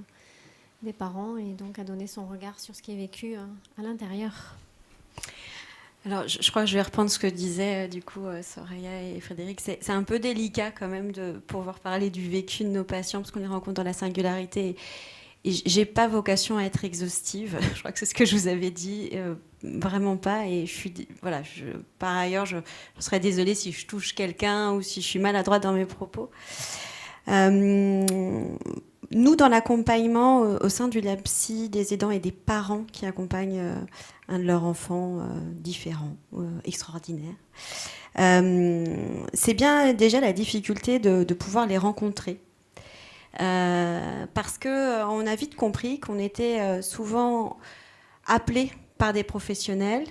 des parents et donc à donner son regard sur ce qui est vécu à l'intérieur. Alors, je crois que je vais reprendre ce que disaient du coup Soraya et Frédéric. C'est un peu délicat quand même de pouvoir parler du vécu de nos patients parce qu'on les rencontre dans la singularité. Et j'ai pas vocation à être exhaustive. Je crois que c'est ce que je vous avais dit. Vraiment pas. Et par ailleurs, je serais désolée si je touche quelqu'un ou si je suis maladroite dans mes propos. nous, dans l'accompagnement au sein du lab psy, des aidants et des parents qui accompagnent un de leurs enfants différent, extraordinaire, c'est bien déjà la difficulté de pouvoir les rencontrer. Parce qu'on a vite compris qu'on était souvent appelés par des professionnels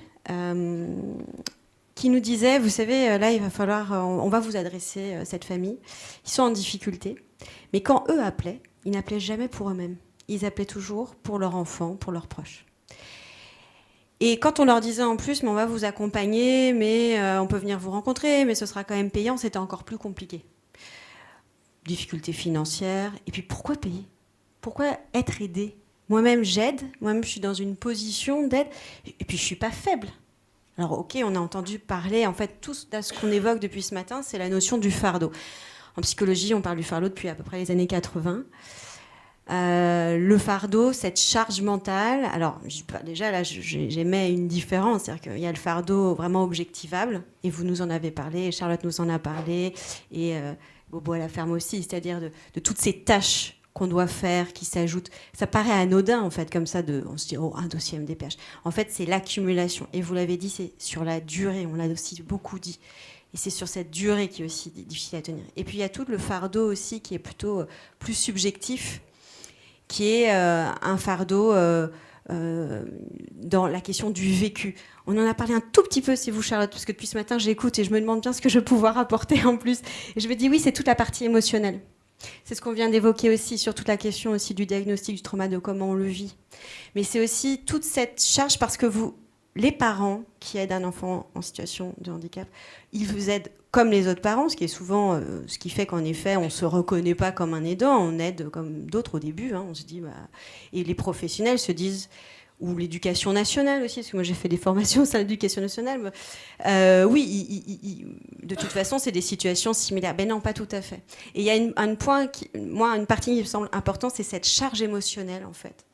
qui nous disaient, vous savez, là, il va falloir, on va vous adresser cette famille. Ils sont en difficulté. Mais quand eux appelaient, ils n'appelaient jamais pour eux-mêmes. Ils appelaient toujours pour leur enfant, pour leurs proches. Et quand on leur disait en plus, mais on va vous accompagner, mais on peut venir vous rencontrer, mais ce sera quand même payant, c'était encore plus compliqué. Difficultés financières. Et puis pourquoi payer ? Pourquoi être aidé ? Moi-même, j'aide. Moi-même, je suis dans une position d'aide. Et puis, je ne suis pas faible. Alors, ok, on a entendu parler, en fait, tout ce qu'on évoque depuis ce matin, c'est la notion du fardeau. En psychologie, on parle du fardeau depuis à peu près les années 80. Le fardeau, cette charge mentale, alors déjà là j'émets une différence, c'est-à-dire qu'il y a le fardeau vraiment objectivable, et vous nous en avez parlé, Charlotte nous en a parlé, et Bobo à la ferme aussi, c'est-à-dire de toutes ces tâches qu'on doit faire, qui s'ajoutent. Ça paraît anodin, en fait, comme ça, on se dit, oh, un dossier MDPH. En fait, c'est l'accumulation. Et vous l'avez dit, c'est sur la durée, on l'a aussi beaucoup dit. Et c'est sur cette durée qui est aussi difficile à tenir. Et puis, il y a tout le fardeau aussi qui est plutôt plus subjectif, qui est un fardeau dans la question du vécu. On en a parlé un tout petit peu, c'est vous, Charlotte, parce que depuis ce matin, j'écoute et je me demande bien ce que je vais pouvoir apporter en plus. Et je me dis, oui, c'est toute la partie émotionnelle. C'est ce qu'on vient d'évoquer aussi sur toute la question aussi du diagnostic du trauma, de comment on le vit. Mais c'est aussi toute cette charge parce que les parents qui aident un enfant en situation de handicap, ils vous aident comme les autres parents, ce qui est souvent ce qui fait qu'en effet, on ne se reconnaît pas comme un aidant, on aide comme d'autres au début. On se dit, et les professionnels se disent, ou l'éducation nationale aussi, parce que moi j'ai fait des formations au sein de l'éducation nationale, oui, de toute façon, c'est des situations similaires. Ben non, pas tout à fait. Et il y a un point, une partie qui me semble importante, c'est cette charge émotionnelle, en fait.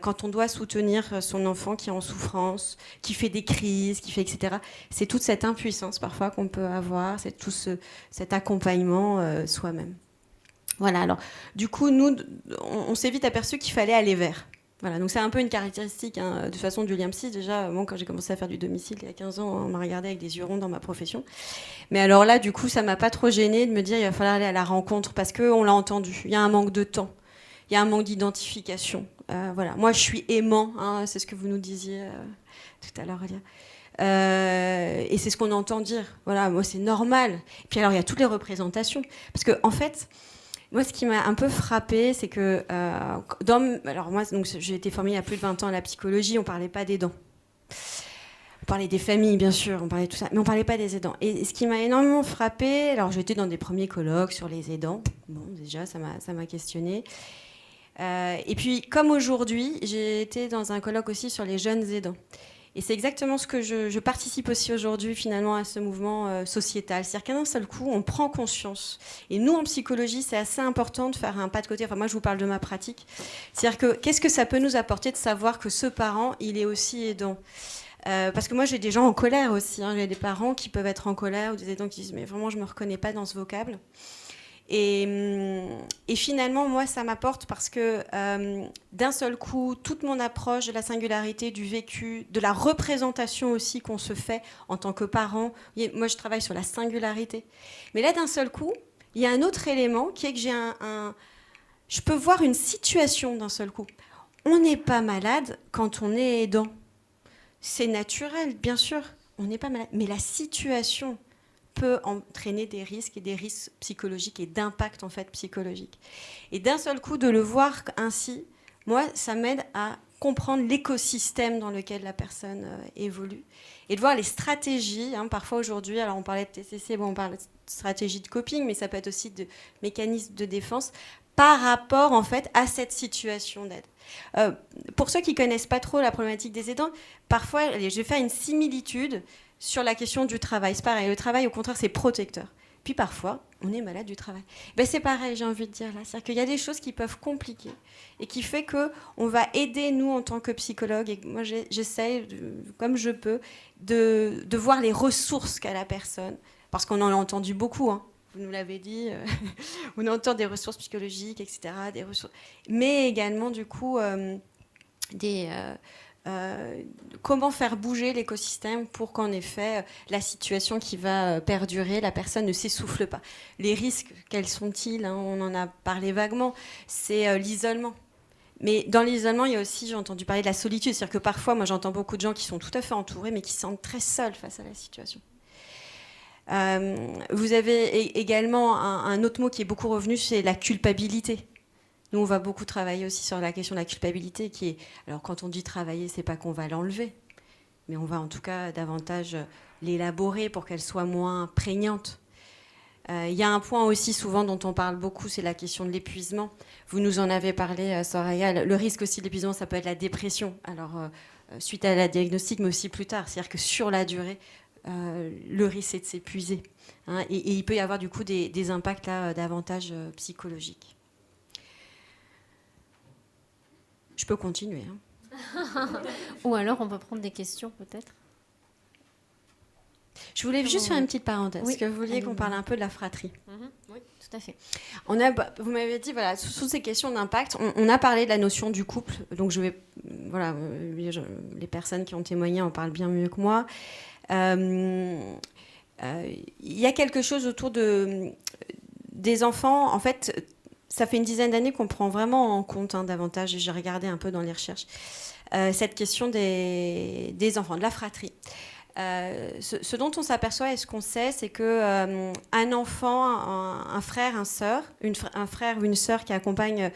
Quand on doit soutenir son enfant qui est en souffrance, qui fait des crises, etc. C'est toute cette impuissance parfois qu'on peut avoir, c'est tout cet accompagnement soi-même. Voilà, alors du coup, nous, on s'est vite aperçu qu'il fallait aller vers. Voilà, donc c'est un peu une caractéristique de toute façon du lien psy. Déjà, moi, quand j'ai commencé à faire du domicile il y a 15 ans, on m'a regardé avec des yeux ronds dans ma profession. Mais alors là, du coup, ça m'a pas trop gênée de me dire il va falloir aller à la rencontre parce qu'on l'a entendu. Il y a un manque de temps, il y a un manque d'identification. Voilà, moi, je suis aimant, c'est ce que vous nous disiez tout à l'heure, Alia. Et c'est ce qu'on entend dire. Voilà, moi, c'est normal. Et puis alors, il y a toutes les représentations. Parce que, en fait, moi, ce qui m'a un peu frappée, c'est que alors moi, donc, j'ai été formée il y a plus de 20 ans à la psychologie, on ne parlait pas des aidants. On parlait des familles, bien sûr, on parlait de tout ça, mais on ne parlait pas des aidants. Et ce qui m'a énormément frappée, alors j'étais dans des premiers colloques sur les aidants. Bon, déjà, ça m'a questionnée. Et puis, comme aujourd'hui, j'ai été dans un colloque aussi sur les jeunes aidants. Et c'est exactement ce que je participe aussi aujourd'hui, finalement, à ce mouvement sociétal. C'est-à-dire qu'à un seul coup, on prend conscience. Et nous, en psychologie, c'est assez important de faire un pas de côté. Enfin, moi, je vous parle de ma pratique. C'est-à-dire que qu'est-ce que ça peut nous apporter de savoir que ce parent, il est aussi aidant ? Parce que moi, j'ai des gens en colère aussi. J'ai des parents qui peuvent être en colère ou des aidants qui disent « mais vraiment, je ne me reconnais pas dans ce vocable ». Et finalement, moi, ça m'apporte parce que d'un seul coup, toute mon approche de la singularité, du vécu, de la représentation aussi qu'on se fait en tant que parent, moi, je travaille sur la singularité. Mais là, d'un seul coup, il y a un autre élément qui est que je peux voir une situation d'un seul coup. On n'est pas malade quand on est aidant. C'est naturel, bien sûr, on n'est pas malade. Mais la situation peut entraîner des risques psychologiques et d'impact en fait psychologique. Et d'un seul coup, de le voir ainsi, moi, ça m'aide à comprendre l'écosystème dans lequel la personne évolue et de voir les stratégies. Parfois aujourd'hui, alors on parlait de TCC, on parle de stratégie de coping, mais ça peut être aussi de mécanismes de défense par rapport en fait à cette situation d'aide. Pour ceux qui connaissent pas trop la problématique des aidants, parfois, je vais faire une similitude sur la question du travail. C'est pareil, le travail, au contraire, c'est protecteur. Puis parfois, on est malade du travail. C'est pareil, j'ai envie de dire là. C'est-à-dire qu'il y a des choses qui peuvent compliquer et qui fait qu'on va aider, nous, en tant que psychologue, et moi, j'essaie, comme je peux, de voir les ressources qu'a la personne. Parce qu'on en a entendu beaucoup. vous nous l'avez dit, on entend des ressources psychologiques, etc., des ressources, mais également du coup comment faire bouger l'écosystème pour qu'en effet la situation qui va perdurer, la personne ne s'essouffle pas. Les risques, quels sont-ils, hein, on en a parlé vaguement, c'est l'isolement. Mais dans l'isolement, il y a aussi, j'ai entendu parler de la solitude, c'est-à-dire que parfois, moi j'entends beaucoup de gens qui sont tout à fait entourés, mais qui se sentent très seuls face à la situation. Vous avez également un autre mot qui est beaucoup revenu, c'est la culpabilité. Nous, on va beaucoup travailler aussi sur la question de la culpabilité, qui est, alors quand on dit travailler, c'est pas qu'on va l'enlever, mais on va en tout cas davantage l'élaborer pour qu'elle soit moins prégnante. Il y a un point aussi souvent dont on parle beaucoup, c'est la question de l'épuisement. Vous nous en avez parlé, Soraya. Le risque aussi de l'épuisement, ça peut être la dépression. Alors, suite à la diagnostic, mais aussi plus tard. C'est-à-dire que sur la durée, le risque, c'est de s'épuiser. Hein, et il peut y avoir du coup des impacts là, davantage psychologiques. Je peux continuer. Hein. Ou alors, on peut prendre des questions, peut-être. Je voulais juste faire une petite parenthèse. Oui, Est-ce que vous vouliez qu'on parle un peu de la fratrie? Oui, tout à fait. Vous m'avez dit, voilà, sous ces questions d'impact, on a parlé de la notion du couple. Donc, les personnes qui ont témoigné en parlent bien mieux que moi. Il y a quelque chose autour des enfants. En fait, ça fait une dizaine d'années qu'on prend vraiment en compte davantage, et j'ai regardé un peu dans les recherches, cette question des enfants, de la fratrie. Ce dont on s'aperçoit et ce qu'on sait, c'est que un enfant, un frère, un frère ou une sœur qui accompagne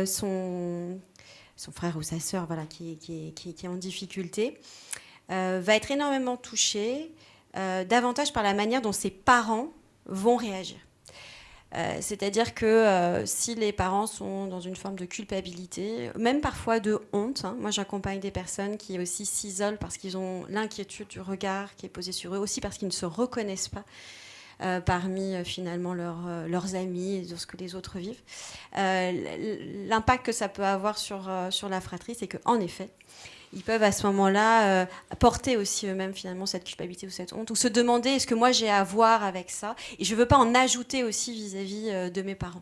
son frère ou sa sœur, voilà, qui est en difficulté, va être énormément touché, davantage par la manière dont ses parents vont réagir. C'est-à-dire que si les parents sont dans une forme de culpabilité, même parfois de honte, hein, moi j'accompagne des personnes qui aussi s'isolent parce qu'ils ont l'inquiétude du regard qui est posé sur eux, aussi parce qu'ils ne se reconnaissent pas parmi finalement leurs amis et de ce que les autres vivent. L'impact que ça peut avoir sur la fratrie, c'est qu'en effet, ils peuvent à ce moment-là porter aussi eux-mêmes finalement cette culpabilité ou cette honte, ou se demander est-ce que moi j'ai à voir avec ça, et je ne veux pas en ajouter aussi vis-à-vis de mes parents.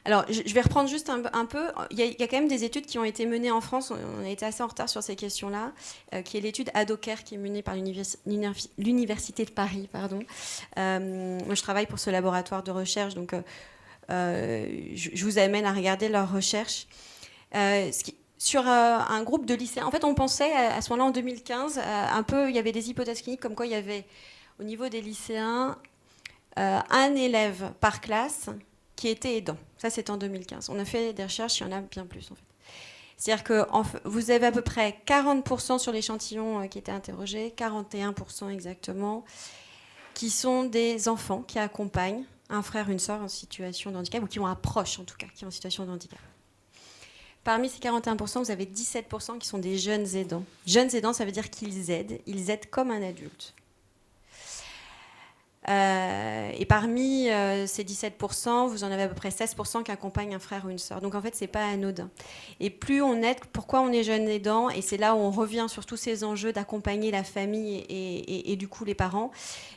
Alors, je vais reprendre juste un peu. Il y a quand même des études qui ont été menées en France. On a été assez en retard sur ces questions-là, qui est l'étude Adocare, qui est menée par l'Université de Paris. Moi, je travaille pour ce laboratoire de recherche, donc je vous amène à regarder leurs recherches. Sur un groupe de lycéens. En fait, on pensait à ce moment-là, en 2015, il y avait des hypothèses cliniques comme quoi il y avait, au niveau des lycéens, un élève par classe qui était aidant. Ça, c'était en 2015. On a fait des recherches, il y en a bien plus, en fait. C'est-à-dire que vous avez à peu près 40% sur l'échantillon qui était interrogé, 41% exactement, qui sont des enfants qui accompagnent un frère, une sœur en situation de handicap, ou qui ont un proche, en tout cas, qui est en situation de handicap. Parmi ces 41%, vous avez 17% qui sont des jeunes aidants. Jeunes aidants, ça veut dire qu'ils aident comme un adulte. Et parmi ces 17%, vous en avez à peu près 16% qui accompagnent un frère ou une sœur. Donc en fait, c'est pas anodin. Et plus on aide, pourquoi on est jeune aidant, et c'est là où on revient sur tous ces enjeux d'accompagner la famille et du coup les parents,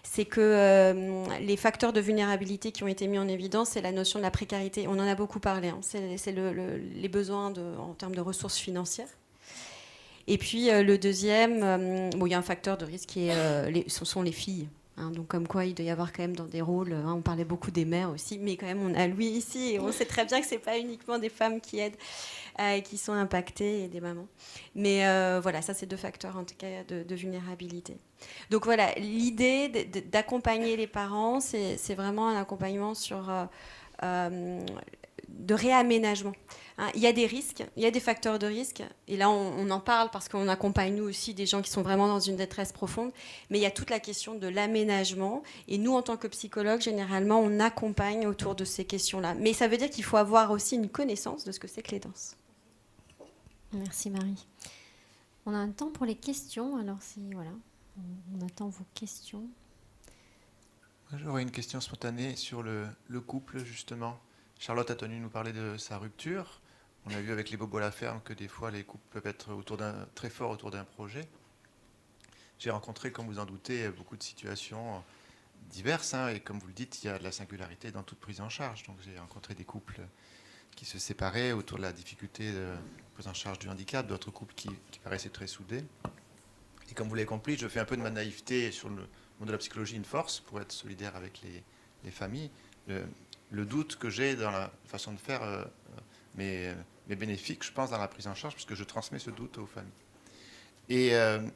c'est que les facteurs de vulnérabilité qui ont été mis en évidence, c'est la notion de la précarité. On en a beaucoup parlé, hein. C'est les besoins en termes de ressources financières. Et puis le deuxième, il y a un facteur de risque qui est, ce sont les filles. Hein, donc comme quoi il doit y avoir quand même dans des rôles, on parlait beaucoup des mères aussi, mais quand même on a Louis ici et on sait très bien que c'est pas uniquement des femmes qui aident, qui sont impactées, et des mamans. Mais voilà, ça c'est deux facteurs en tout cas de vulnérabilité. Donc voilà, l'idée d'accompagner les parents, c'est vraiment un accompagnement sur de réaménagement. Hein, il y a des risques, il y a des facteurs de risque, et là on en parle parce qu'on accompagne nous aussi des gens qui sont vraiment dans une détresse profonde, mais il y a toute la question de l'aménagement, et nous en tant que psychologues, généralement on accompagne autour de ces questions-là. Mais ça veut dire qu'il faut avoir aussi une connaissance de ce que c'est que l'aidance. Merci Marie. On a un temps pour les questions, alors voilà, on attend vos questions. J'aurais une question spontanée sur le couple, justement. Charlotte a tenu nous parler de sa rupture. On a vu avec les bobos à la ferme que des fois les couples peuvent être très forts autour d'un projet. J'ai rencontré, comme vous en doutez, beaucoup de situations diverses, hein, et comme vous le dites, il y a de la singularité dans toute prise en charge. Donc j'ai rencontré des couples qui se séparaient autour de la difficulté de prise en charge du handicap, d'autres couples qui paraissaient très soudés. Et comme vous l'avez compris, je fais un peu de ma naïveté sur le monde de la psychologie une force pour être solidaire avec les familles. Le doute que j'ai dans la façon de faire m'est bénéfique, je pense, dans la prise en charge, puisque je transmets ce doute aux familles. Et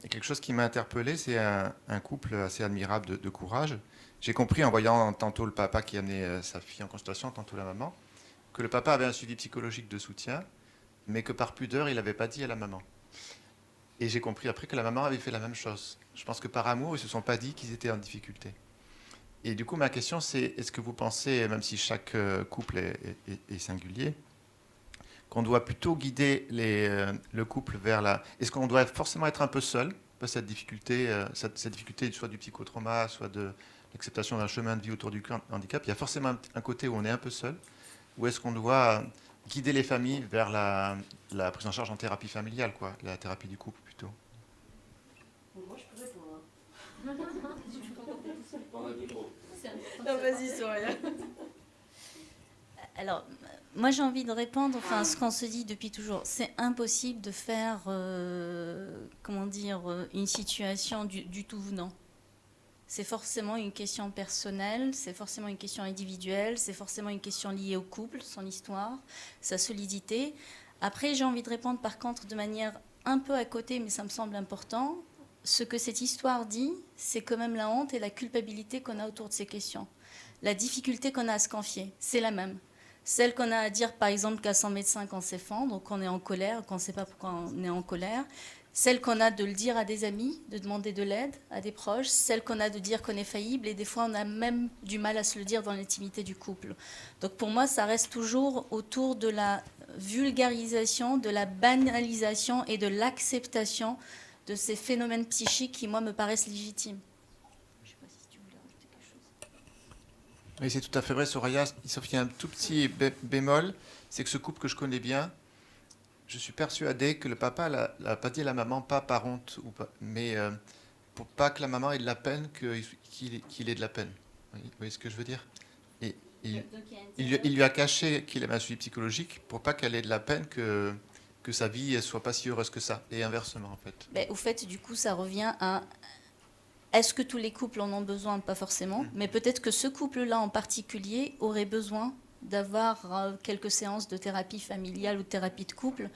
quelque chose qui m'a interpellé, c'est un couple assez admirable de courage. J'ai compris en voyant tantôt le papa qui amenait sa fille en consultation, tantôt la maman, que le papa avait un suivi psychologique de soutien, mais que par pudeur, il n'avait pas dit à la maman. Et j'ai compris après que la maman avait fait la même chose. Je pense que par amour, ils ne se sont pas dit qu'ils étaient en difficulté. Et du coup, ma question, c'est est-ce que vous pensez, même si chaque couple est singulier, qu'on doit plutôt guider le couple vers la... Est-ce qu'on doit forcément être un peu seul, cette difficulté soit du psychotrauma, soit de l'acceptation d'un chemin de vie autour du handicap, il y a forcément un côté où on est un peu seul, ou est-ce qu'on doit guider les familles vers la prise en charge en thérapie familiale, quoi, la thérapie du couple plutôt? Moi, je peux répondre. Non, vas-y, Soraya. Alors, moi j'ai envie de répondre, enfin, ce qu'on se dit depuis toujours, c'est impossible de faire, une situation du tout venant. C'est forcément une question personnelle, c'est forcément une question individuelle, c'est forcément une question liée au couple, son histoire, sa solidité. Après, j'ai envie de répondre par contre de manière un peu à côté, mais ça me semble important. Ce que cette histoire dit, c'est quand même la honte et la culpabilité qu'on a autour de ces questions. La difficulté qu'on a à se confier, c'est la même. Celle qu'on a à dire, par exemple, qu'à son médecin quand c'est fendre, qu'on est en colère, qu'on ne sait pas pourquoi on est en colère. Celle qu'on a de le dire à des amis, de demander de l'aide à des proches. Celle qu'on a de dire qu'on est faillible. Et des fois, on a même du mal à se le dire dans l'intimité du couple. Donc pour moi, ça reste toujours autour de la vulgarisation, de la banalisation et de l'acceptation de ces phénomènes psychiques qui, moi, me paraissent légitimes. Je ne sais pas si tu voulais rajouter quelque chose. Oui, c'est tout à fait vrai, Soraya, sauf qu'il y a un tout petit bémol, c'est que ce couple que je connais bien, je suis persuadé que le papa l'a pas dit à la maman, pas par honte, mais pour pas que la maman ait de la peine, qu'il ait de la peine. Vous voyez ce que je veux dire? Et il lui a caché qu'il avait un suivi psychologique pour pas qu'elle ait de la peine que sa vie ne soit pas si heureuse que ça, et inversement en fait. Ben, au fait, du coup, ça revient à... Est-ce que tous les couples en ont besoin? Pas forcément, mais peut-être que ce couple-là en particulier aurait besoin d'avoir quelques séances de thérapie familiale ou de thérapie de couple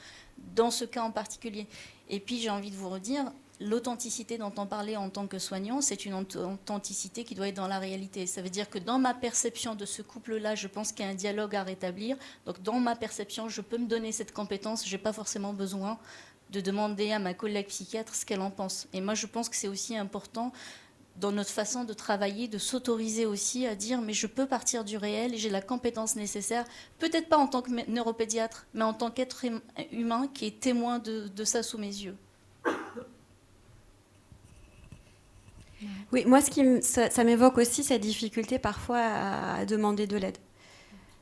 dans ce cas en particulier. Et puis j'ai envie de vous redire, l'authenticité dont on parlait en tant que soignant, c'est une authenticité qui doit être dans la réalité. Ça veut dire que dans ma perception de ce couple-là, je pense qu'il y a un dialogue à rétablir. Donc dans ma perception, je peux me donner cette compétence, je n'ai pas forcément besoin de demander à ma collègue psychiatre ce qu'elle en pense. Et moi je pense que c'est aussi important dans notre façon de travailler, de s'autoriser aussi à dire mais je peux partir du réel et j'ai la compétence nécessaire, peut-être pas en tant que neuropédiatre, mais en tant qu'être humain qui est témoin de ça sous mes yeux. Oui, moi, ça m'évoque aussi cette difficulté parfois à demander de l'aide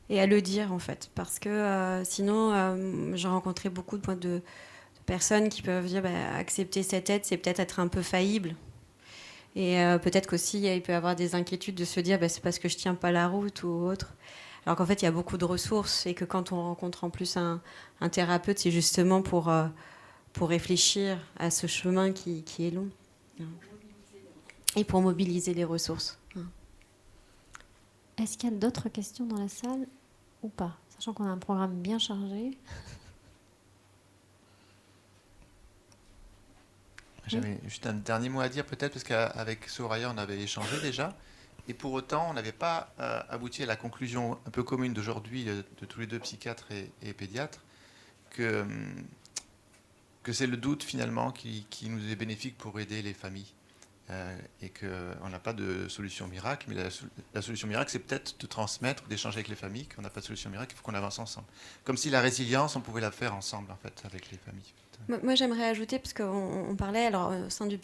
et à le dire en fait, parce que sinon, j'ai rencontré beaucoup de personnes qui peuvent dire accepter cette aide, c'est peut-être être un peu faillible. Et peut-être qu'aussi, il peut y avoir des inquiétudes de se dire c'est parce que je ne tiens pas la route ou autre. Alors qu'en fait, il y a beaucoup de ressources et que quand on rencontre en plus un thérapeute, c'est justement pour réfléchir à ce chemin qui est long. Et pour mobiliser les ressources. Est-ce qu'il y a d'autres questions dans la salle ou pas? Sachant qu'on a un programme bien chargé. J'avais juste un dernier mot à dire peut-être, parce qu'avec Soraya, on avait échangé déjà. Et pour autant, on n'avait pas abouti à la conclusion un peu commune d'aujourd'hui de tous les deux psychiatres et pédiatres que c'est le doute finalement qui nous est bénéfique pour aider les familles. Et qu'on n'a pas de solution miracle, mais la solution miracle, c'est peut-être de transmettre, d'échanger avec les familles, qu'on n'a pas de solution miracle, il faut qu'on avance ensemble. Comme si la résilience, on pouvait la faire ensemble, en fait, avec les familles. Moi, j'aimerais ajouter, parce qu'on parlait, alors au sein du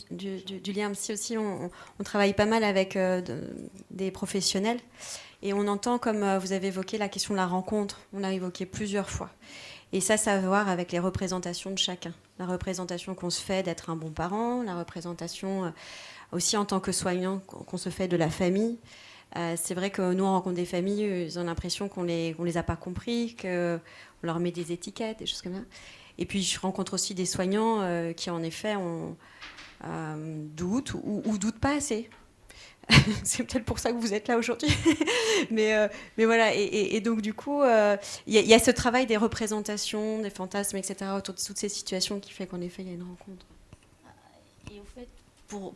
lien psy aussi, on travaille pas mal avec des professionnels, et on entend, comme vous avez évoqué, la question de la rencontre, on l'a évoqué plusieurs fois. Et ça a à voir avec les représentations de chacun. La représentation qu'on se fait d'être un bon parent, la représentation aussi en tant que soignant qu'on se fait de la famille. C'est vrai que nous, on rencontre des familles, ils ont l'impression qu'on les a pas compris, qu'on leur met des étiquettes, des choses comme ça. Et puis, je rencontre aussi des soignants qui, en effet, doutent ou doutent pas assez. C'est peut-être pour ça que vous êtes là aujourd'hui. mais voilà. Et donc, du coup, il y a ce travail des représentations, des fantasmes, etc., autour de toutes ces situations qui fait qu'en effet, il y a une rencontre. Et au fait,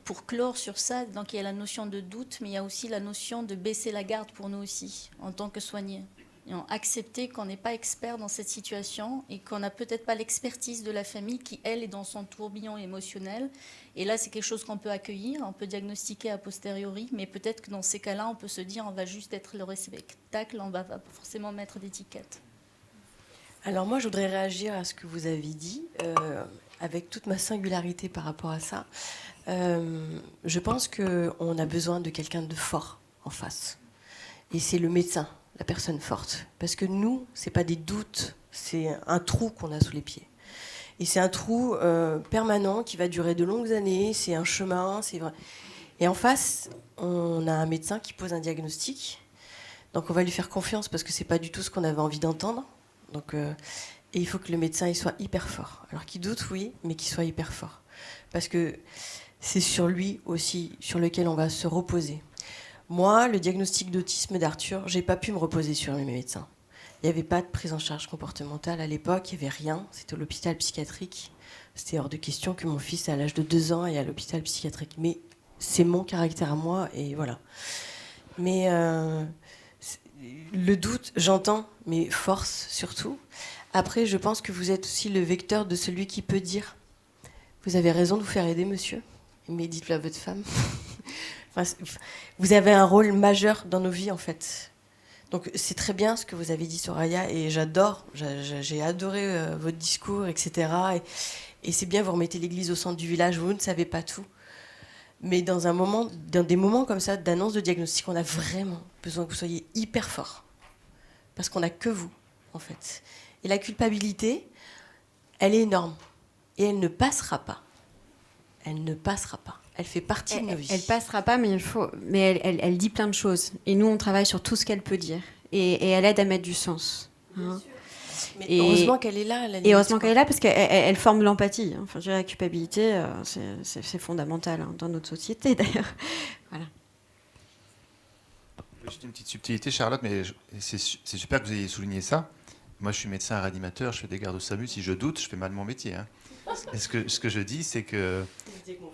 pour clore sur ça, donc il y a la notion de doute, mais il y a aussi la notion de baisser la garde pour nous aussi, en tant que soignés. Et accepter qu'on n'est pas expert dans cette situation et qu'on n'a peut-être pas l'expertise de la famille qui, elle, est dans son tourbillon émotionnel. Et là, c'est quelque chose qu'on peut accueillir, on peut diagnostiquer a posteriori, mais peut-être que dans ces cas-là, on peut se dire on va juste être le réceptacle, on ne va pas forcément mettre d'étiquette. Alors moi, je voudrais réagir à ce que vous avez dit, avec toute ma singularité par rapport à ça. Je pense qu'on a besoin de quelqu'un de fort en face. Et c'est le médecin, la personne forte. Parce que nous, ce n'est pas des doutes, c'est un trou qu'on a sous les pieds. Et c'est un trou permanent qui va durer de longues années, c'est un chemin, c'est vrai. Et en face, on a un médecin qui pose un diagnostic. Donc on va lui faire confiance parce que ce n'est pas du tout ce qu'on avait envie d'entendre. Donc, et il faut que le médecin il soit hyper fort. Alors qu'il doute, oui, mais qu'il soit hyper fort. Parce que c'est sur lui aussi sur lequel on va se reposer. Moi, le diagnostic d'autisme d'Arthur, j'ai pas pu me reposer sur mes médecins. Il n'y avait pas de prise en charge comportementale à l'époque, il n'y avait rien. C'était l'hôpital psychiatrique. C'était hors de question que mon fils, à l'âge de 2 ans, aille à l'hôpital psychiatrique. Mais c'est mon caractère à moi, et voilà. Mais le doute, j'entends, mais force surtout. Après, je pense que vous êtes aussi le vecteur de celui qui peut dire « Vous avez raison de vous faire aider, monsieur, mais dites-le à votre femme. » Enfin, vous avez un rôle majeur dans nos vies, en fait. Donc, c'est très bien ce que vous avez dit, Soraya, et j'adore, j'ai adoré votre discours, etc. Et c'est bien, vous remettez l'église au centre du village, vous ne savez pas tout. Mais dans des moments comme ça, d'annonce de diagnostic, on a vraiment besoin que vous soyez hyper fort. Parce qu'on n'a que vous, en fait. Et la culpabilité, elle est énorme. Et elle ne passera pas. Elle ne passera pas. Elle fait partie de nos vies. Elle passera pas, mais elle dit plein de choses. Et nous, on travaille sur tout ce qu'elle peut dire. Et elle aide à mettre du sens. Hein. Mais heureusement qu'elle est là. Et heureusement qu'elle est là, parce qu'elle forme de l'empathie. Enfin, je dirais, la culpabilité, c'est fondamental dans notre société, d'ailleurs. Voilà. Juste une petite subtilité, Charlotte, mais c'est super que vous ayez souligné ça. Moi, je suis médecin réanimateur, je fais des gardes au SAMU. Si je doute, je fais mal mon métier. Hein. Et ce que je dis, c'est que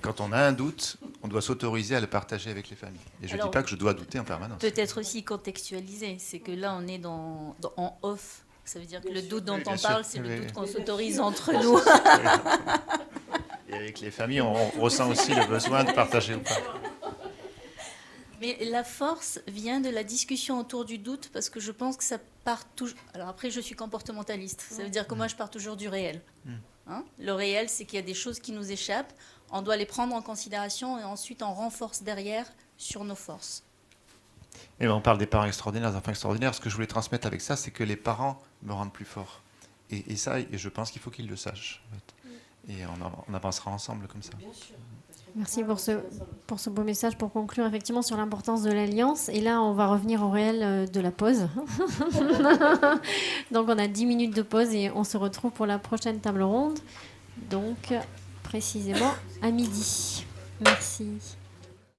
quand on a un doute, on doit s'autoriser à le partager avec les familles. Et je ne dis pas que je dois douter en permanence. Peut-être aussi contextualiser. C'est que là, on est en off. Ça veut dire que le doute dont on sûr. parle, c'est Oui. le doute qu'on s'autorise entre nous. Et avec les familles, on ressent aussi le besoin de partager ou pas. Mais la force vient de la discussion autour du doute, parce que je pense que ça part toujours... Alors après, je suis comportementaliste. Ça veut dire que moi, je pars toujours du réel. Hein, le réel, c'est qu'il y a des choses qui nous échappent. On doit les prendre en considération et ensuite on renforce derrière sur nos forces. Et on parle des parents extraordinaires, des enfants extraordinaires. Ce que je voulais transmettre avec ça, c'est que les parents me rendent plus fort. Et ça, je pense qu'il faut qu'ils le sachent. Et on avancera ensemble comme ça. Merci pour ce beau message pour conclure effectivement sur l'importance de l'alliance. Et là, on va revenir au réel de la pause. Donc, on a 10 minutes de pause et on se retrouve pour la prochaine table ronde. Donc, précisément à midi. Merci.